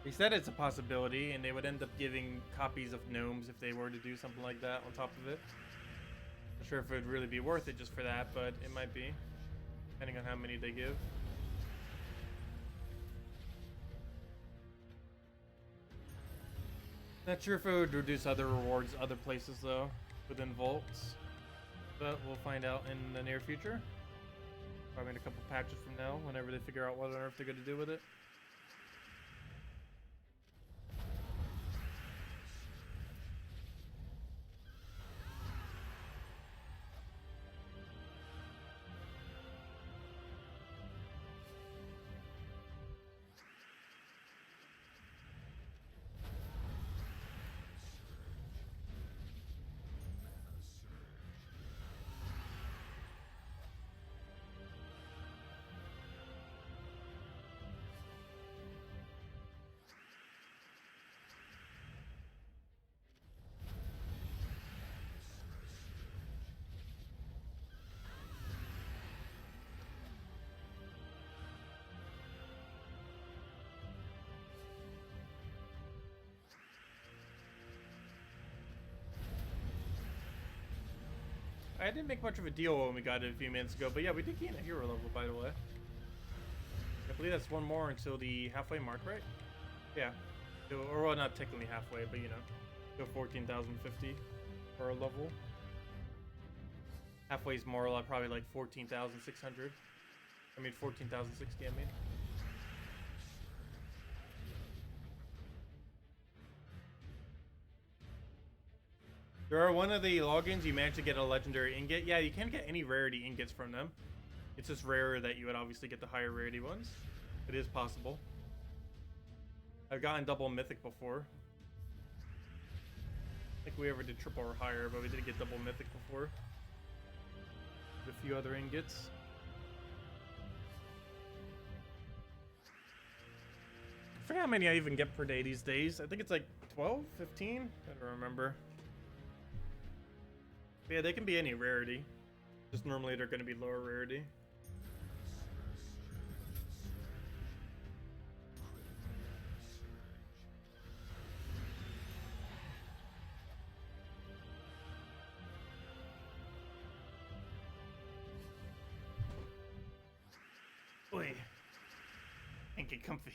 They said it's a possibility, and they would end up giving copies of gnomes if they were to do something like that on top of it. Not sure if it would really be worth it just for that, but it might be, depending on how many they give. Not sure if it would reduce other rewards other places though, within vaults, but we'll find out in the near future. Probably in a couple patches from now, whenever they figure out what on earth they're going to do with it. I didn't make much of a deal when we got it a few minutes ago, but yeah, we did gain a hero level, by the way. I believe that's one more until the halfway mark, right? Yeah. Or well, not technically halfway, but you know, go 14,050 for a level. Halfway is more like probably like 14,600. I mean 14,060. I mean. There are one of the logins you managed to get a legendary ingot. Yeah, you can't get any rarity ingots from them. It's just rarer that you would obviously get the higher rarity ones. It is possible. I've gotten double mythic before. I think we ever did triple or higher, but we did get double mythic before. With a few other ingots. I forget how many I even get per day these days. I think it's like 12, 15? I don't remember. But yeah, they can be any rarity. Just normally they're going to be lower rarity. Boy, ain't get comfy.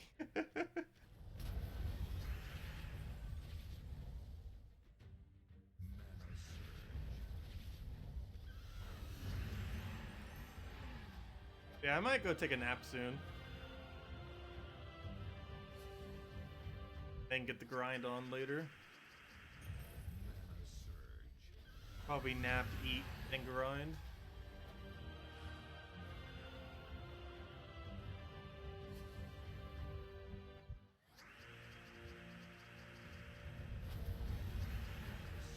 Yeah, I might go take a nap soon. Then get the grind on later. Probably nap, eat, then grind.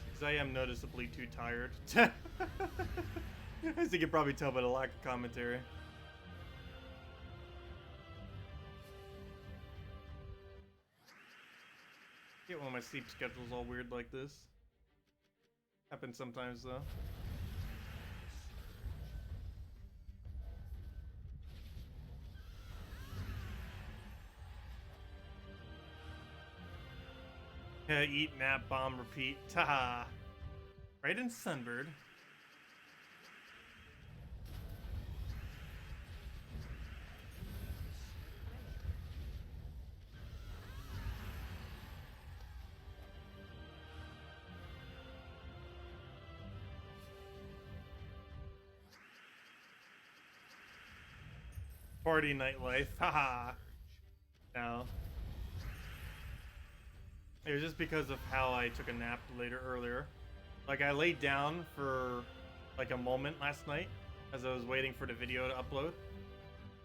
Because I am noticeably too tired. As you can probably tell by the lack of commentary. I get when my sleep schedule's all weird like this. Happens sometimes though. Yeah, eat, nap, bomb, repeat. Taha! Right in Sunbird. Party nightlife. Haha. No. It was just because of how I took a nap earlier. Like I laid down for like a moment last night as I was waiting for the video to upload.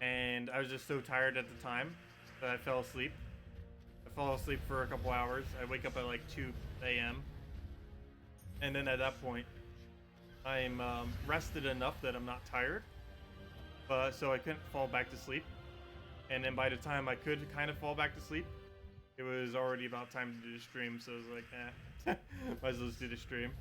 And I was just so tired at the time that I fell asleep. I fell asleep for a couple hours. I wake up at like 2 a.m. And then at that point, I'm rested enough that I'm not tired. So I couldn't fall back to sleep. And then by the time I could kind of fall back to sleep, it was already about time to do the stream. So I was like, might as well just do the stream.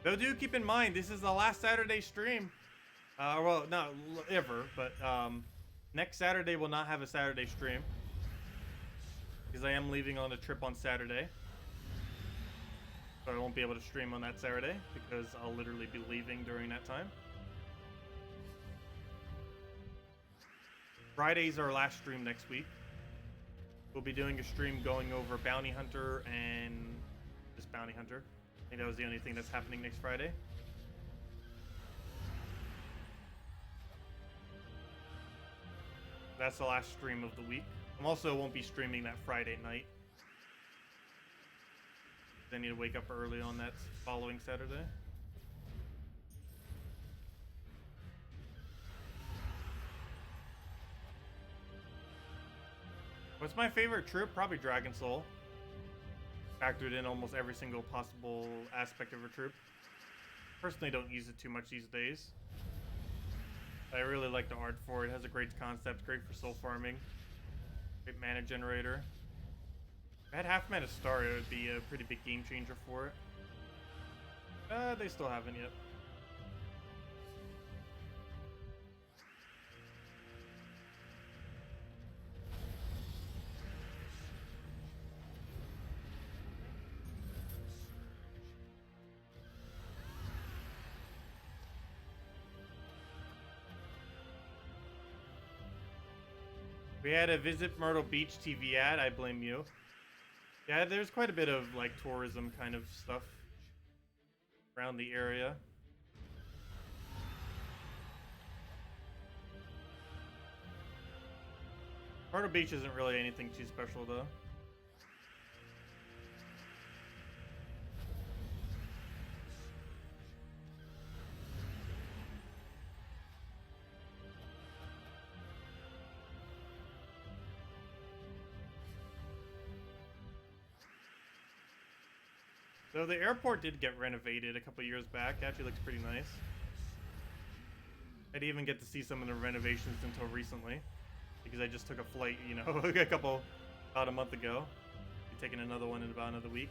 Though do keep in mind, this is the last Saturday stream. Well, not ever, but next Saturday will not have a Saturday stream. Because I am leaving on a trip on Saturday. So I won't be able to stream on that Saturday because I'll literally be leaving during that time. Friday's our last stream next week. We'll be doing a stream going over Bounty Hunter and this Bounty Hunter. I think that was the only thing that's happening next Friday. That's the last stream of the week. I also won't be streaming that Friday night. I need to wake up early on that following Saturday. What's my favorite troop? Probably Dragon Soul. Factored in almost every single possible aspect of a troop. Personally don't use it too much these days. I really like the art for it. It has a great concept, great for soul farming. Great mana generator. If I had half mana star, it would be a pretty big game changer for it. They still haven't yet. We had a Visit Myrtle Beach TV ad. I blame you. Yeah, there's quite a bit of like tourism kind of stuff around the area. Myrtle Beach isn't really anything too special though. So the airport did get renovated a couple years back. It actually looks pretty nice. I didn't even get to see some of the renovations until recently, because I just took a flight, you know, about a month ago. Be taking another one in about another week.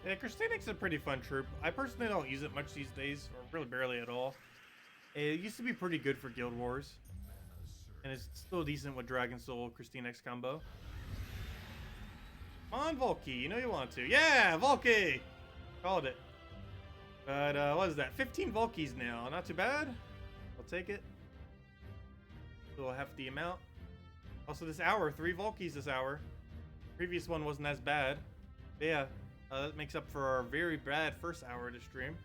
Yeah, KrissTigger's a pretty fun troop. I personally don't use it much these days, or really barely at all. It used to be pretty good for Guild Wars, and it's still decent with Dragon Soul KrissTigger combo. Come on, Volky, you know you want to. Yeah, Volky! Called it. But, what is that? 15 Volkies now. Not too bad. I'll take it. A little hefty amount. Also, this hour, 3 Volkies this hour. Previous one wasn't as bad. But yeah. That makes up for our very bad first hour to stream.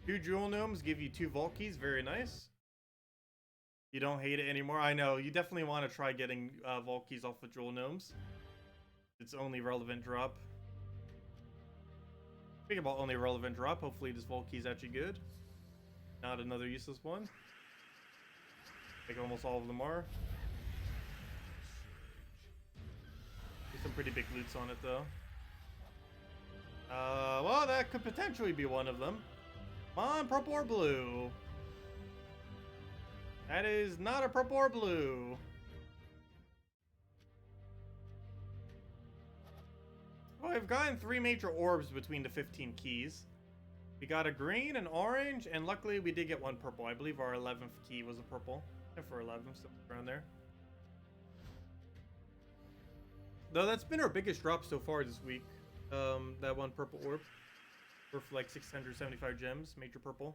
Two Jewel Gnomes give you 2 Volkies. Very nice. You don't hate it anymore. I know. You definitely want to try getting Volkies off of Jewel Gnomes. It's only relevant drop. Speaking about only relevant drop, hopefully this Volky is actually good. Not another useless one. Like almost all of them are. There's some pretty big loots on it though. Well, that could potentially be one of them. Come on, purple or blue. That is not a purple or blue. Well, I've gotten 3 major orbs between the 15 keys. We got a green, an orange, and luckily we did get 1 purple. I believe our 11th key was a purple. For 11, something around there. Though that's been our biggest drop so far this week. That 1 purple orb. Worth like 675 gems, major purple.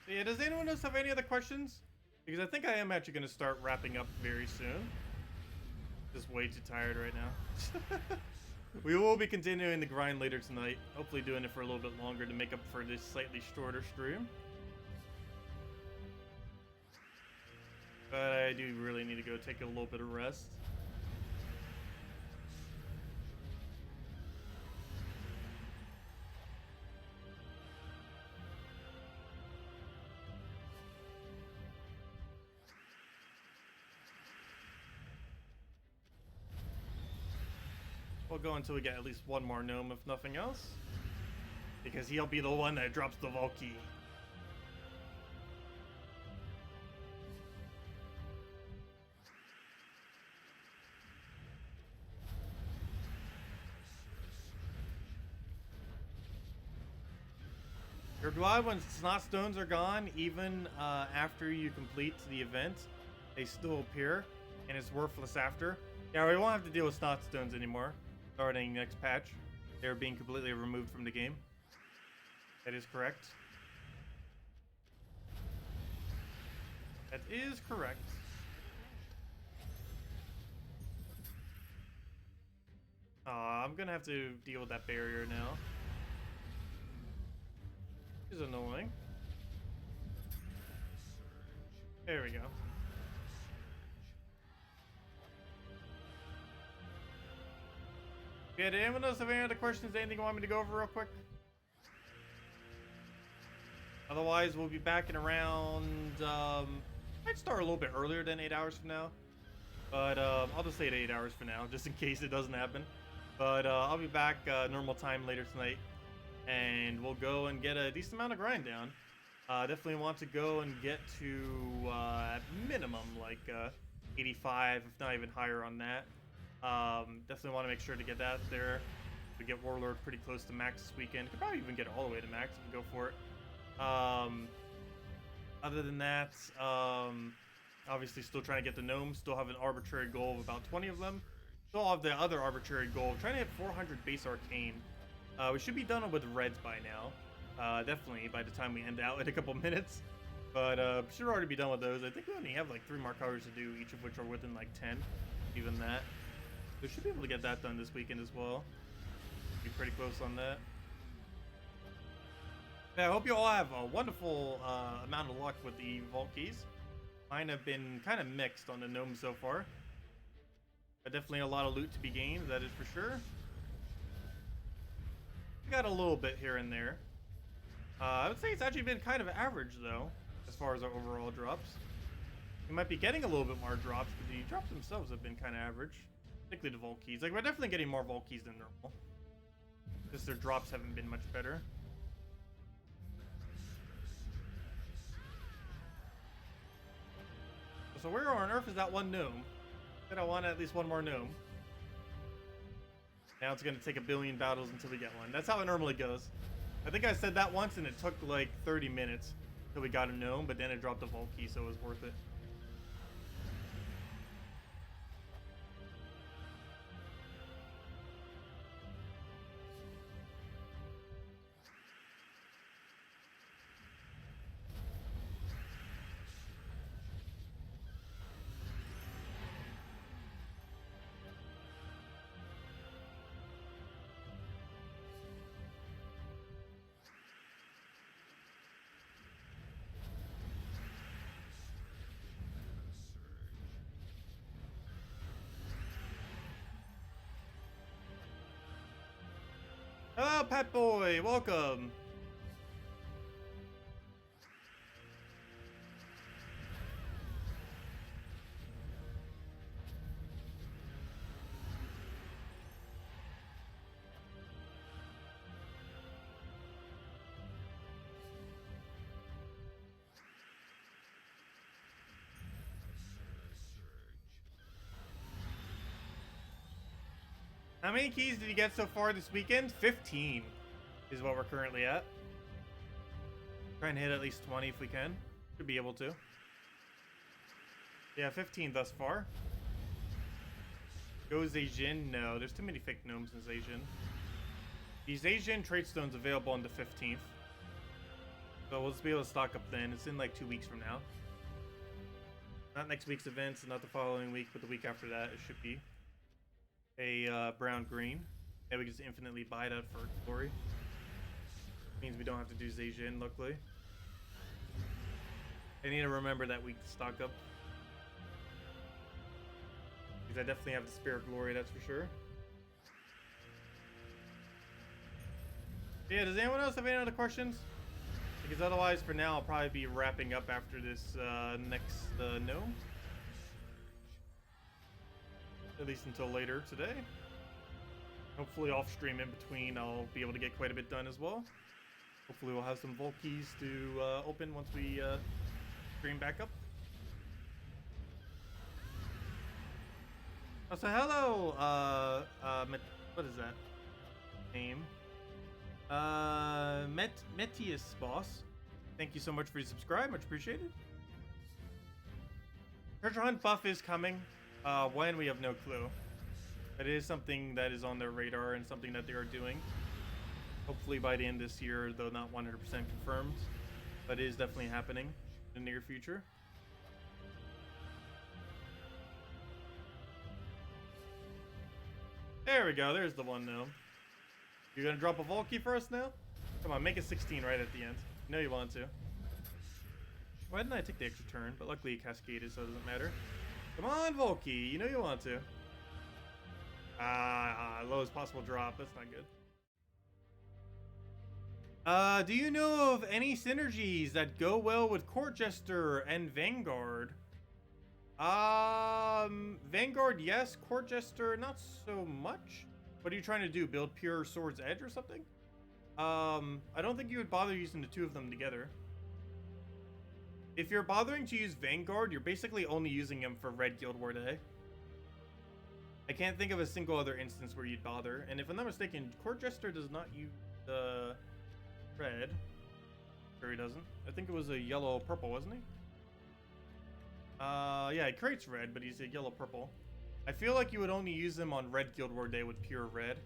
Yeah, does anyone else have any other questions? Because I think I am actually going to start wrapping up very soon. Just way too tired right now. We will be continuing the grind later tonight. Hopefully doing it for a little bit longer to make up for this slightly shorter stream. But I do really need to go take a little bit of rest. We'll go until we get at least 1 more gnome, if nothing else. Because he'll be the one that drops the Volky. You're glad when snot stones are gone, even after you complete the event, they still appear, and it's worthless after. Yeah, we won't have to deal with snot stones anymore. starting next patch. They're being completely removed from the game. That is correct. That is correct. I'm gonna have to deal with that barrier now. This is annoying. There we go. Yeah, did anyone else have any other questions? Anything you want me to go over real quick? Otherwise, we'll be back in around, might start a little bit earlier than 8 hours from now. But, I'll just say it 8 hours from now, just in case it doesn't happen. But, I'll be back, normal time later tonight. And we'll go and get a decent amount of grind down. Definitely want to go and get to, at minimum, like, 85, if not even higher on that. Definitely want to make sure to get that there. We get Warlord pretty close to max this weekend. Could probably even get it all the way to max if we go for it. Other than that, obviously still trying to get the gnomes. Still have an arbitrary goal of about 20 of them. Still have the other arbitrary goal of trying to hit 400 base arcane. We should be done with reds by now. Definitely by the time we end out in a couple minutes. But should already be done with those. I think we only have like 3 more colors to do, each of which are within like 10. Even that. We should be able to get that done this weekend as well. Be pretty close on that. Yeah, I hope you all have a wonderful amount of luck with the vault keys. Mine have been kind of mixed on the gnomes so far. But definitely a lot of loot to be gained, that is for sure. We got a little bit here and there. I would say it's actually been kind of average though, as far as our overall drops. We might be getting a little bit more drops, but the drops themselves have been kind of average. Particularly the vault keys. Like, we're definitely getting more vault keys than normal. Just their drops haven't been much better. So where on earth is that one gnome? Said I want at least one more gnome. Now it's gonna take a billion battles until we get one. That's how it normally goes. I think I said that once and it took like 30 minutes until we got a gnome, but then it dropped a vault key, so it was worth it. Hello, Pet Boy. Welcome. How many keys did you get so far this weekend? 15 is what we're currently at. Trying to hit at least 20 if we can. Should be able to. Yeah, 15 thus far. Go Zhejian? No, there's too many fake gnomes in Zhejian. The Zhejian trade stone's available on the 15th. So we'll just be able to stock up then. It's in like 2 weeks from now. Not next week's events, not the following week, but the week after that it should be. A brown green. Yeah, we can just infinitely buy that for glory. Means we don't have to do Zhejian, luckily. I need to remember that week to stock up. Because I definitely have the Spirit Glory, that's for sure. Yeah, does anyone else have any other questions? Because otherwise, for now, I'll probably be wrapping up after this next gnome. At least until later today. Hopefully off stream in between I'll be able to get quite a bit done as well. Hopefully we'll have some vault keys to open once we stream back up. Oh, so hello, what is that name? Metius Boss. Thank you so much for your subscribe, much appreciated. Treasure Hunt buff is coming. When, we have no clue. That is something that is on their radar and something that they are doing. Hopefully by the end of this year, though not 100% confirmed. But it is definitely happening in the near future. There we go. There's the one now. You're going to drop a Volkey for us now? Come on, make it 16 right at the end. You know you want to. Why didn't I take the extra turn? But luckily it cascaded, so it doesn't matter. Come on, Volkey. You know you want to. Lowest possible drop. That's not good. Do you know of any synergies that go well with Court Jester and Vanguard? Vanguard, yes. Court Jester, not so much. What are you trying to do? Build pure Sword's Edge or something? I don't think you would bother using the two of them together. If you're bothering to use Vanguard, you're basically only using him for Red Guild War Day. I can't think of a single other instance where you'd bother. And if I'm not mistaken, Court Jester does not use the red. Sure he doesn't. I think it was a yellow-purple, wasn't he? Yeah, he creates red, but he's a yellow-purple. I feel like you would only use him on Red Guild War Day with pure red.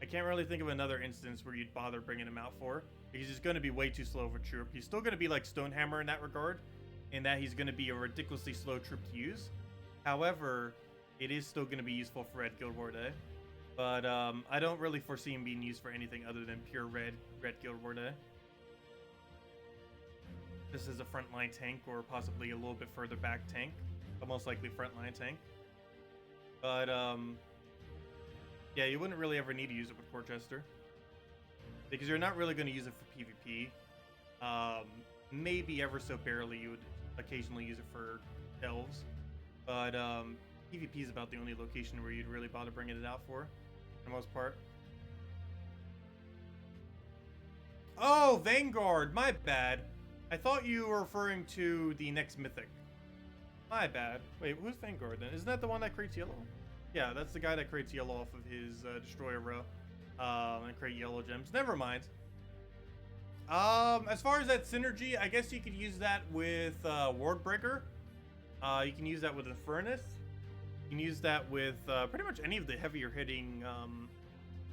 I can't really think of another instance where you'd bother bringing him out for. Because he's going to be way too slow of a troop. He's still going to be like Stonehammer in that regard. In that he's going to be a ridiculously slow troop to use. However, it is still going to be useful for Red Guild War Day. But I don't really foresee him being used for anything other than pure Red Guild War Day. This is a frontline tank or possibly a little bit further back tank. But most likely frontline tank. But yeah, you wouldn't really ever need to use it with Court Jester. Because you're not really going to use it for PvP. Maybe ever so barely you would occasionally use it for delves. But PvP is about the only location where you'd really bother bringing it out for the most part. Oh, Vanguard! My bad. I thought you were referring to the next mythic. My bad. Wait, who's Vanguard then? Isn't that the one that creates yellow? Yeah, that's the guy that creates yellow off of his Destroyer row. And create yellow gems. Never mind. As far as that synergy, I guess you could use that with Wardbreaker. You can use that with the Furnace. You can use that with pretty much any of the heavier hitting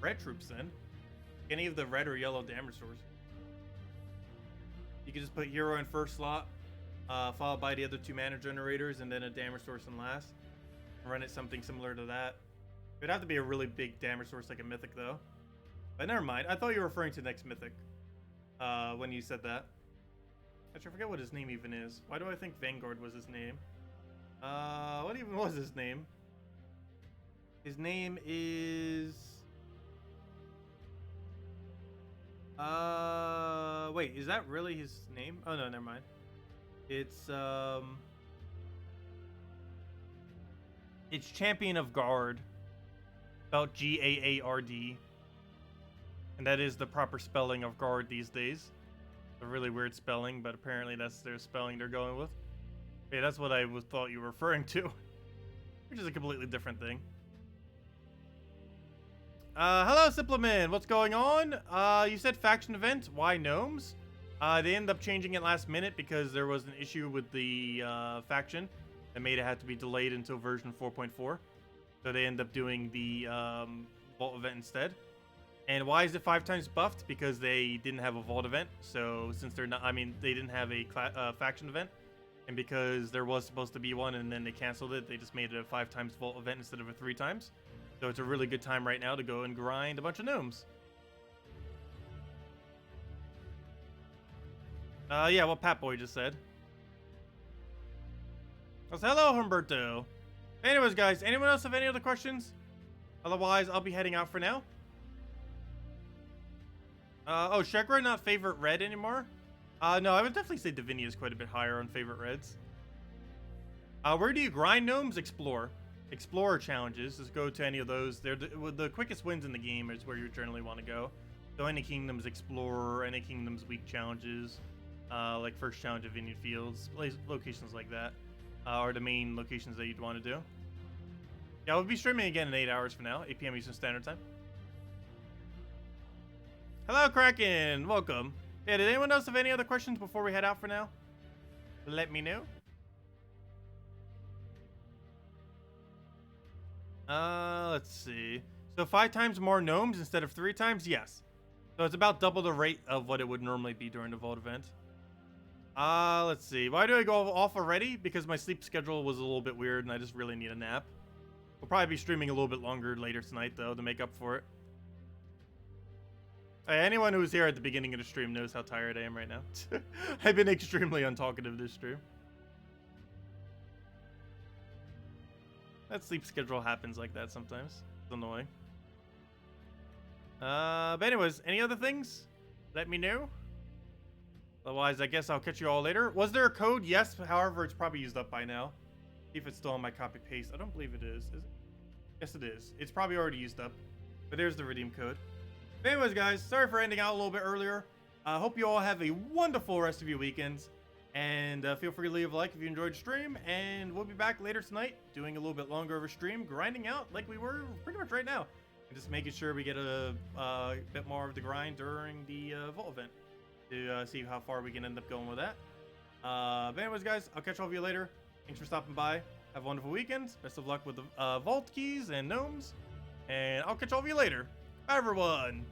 red troops then. Any of the red or yellow damage sources. You can just put hero in first slot, followed by the other two mana generators, and then a damage source in last. Run it something similar to that. It'd have to be a really big damage source like a mythic though. But never mind. I thought you were referring to next mythic when you said that. Actually, I forget what his name even is. Why do I think Vanguard was his name? What even was his name? His name is... wait, is that really his name? Oh no, never mind. It's Champion of Guard. Spelled G-A-A-R-D. And that is the proper spelling of guard these days. A really weird spelling, but apparently that's their spelling they're going with. Okay, that's what I thought you were referring to. Which is a completely different thing. Hello, Simpleman. What's going on? You said faction event. Why gnomes? They ended up changing it last minute because there was an issue with the faction that made it have to be delayed until version 4.4. So they end up doing the vault event instead. And why is it 5 times buffed? Because they didn't have a vault event. So since they're not, I mean, they didn't have a faction event. And because there was supposed to be one and then they canceled it, they just made it a 5 times vault event instead of a 3 times. So it's a really good time right now to go and grind a bunch of gnomes. Yeah, what Pat Boy just said. I was, hello, Humberto. Anyways, guys, anyone else have any other questions? Otherwise, I'll be heading out for now. Oh, Shegra not favorite red anymore? No, I would definitely say Divinia is quite a bit higher on favorite reds. Where do you grind gnomes? Explore. Explorer challenges. Just go to any of those. They're the quickest wins in the game is where you generally want to go. So any kingdoms Explorer, any kingdoms week challenges, like first challenge of Vineyard Fields, locations like that, are the main locations that you'd want to do. Yeah, we'll be streaming again in 8 hours from now, 8 p.m. Eastern Standard Time. Hello, Kraken. Welcome. Yeah, did anyone else have any other questions before we head out for now? Let me know. Let's see. So 5 times more gnomes instead of 3 times? Yes. So it's about double the rate of what it would normally be during the vault event. Let's see. Why do I go off already? Because my sleep schedule was a little bit weird and I just really need a nap. We'll probably be streaming a little bit longer later tonight, though, to make up for it. Hey, anyone who was here at the beginning of the stream knows how tired I am right now. I've been extremely untalkative this stream. That sleep schedule happens like that sometimes. It's annoying. But anyways, any other things? Let me know. Otherwise, I guess I'll catch you all later. Was there a code? Yes. However, it's probably used up by now. See if it's still on my copy paste. I don't believe it is. Is it? Yes, it is. It's probably already used up. But there's the redeem code. But anyways, guys, sorry for ending out a little bit earlier. I hope you all have a wonderful rest of your weekends. And feel free to leave a like if you enjoyed the stream. And we'll be back later tonight doing a little bit longer of a stream, grinding out like we were pretty much right now. And just making sure we get a bit more of the grind during the vault event to see how far we can end up going with that. But anyways, guys, I'll catch all of you later. Thanks for stopping by. Have a wonderful weekend. Best of luck with the vault keys and gnomes. And I'll catch all of you later. Bye, everyone.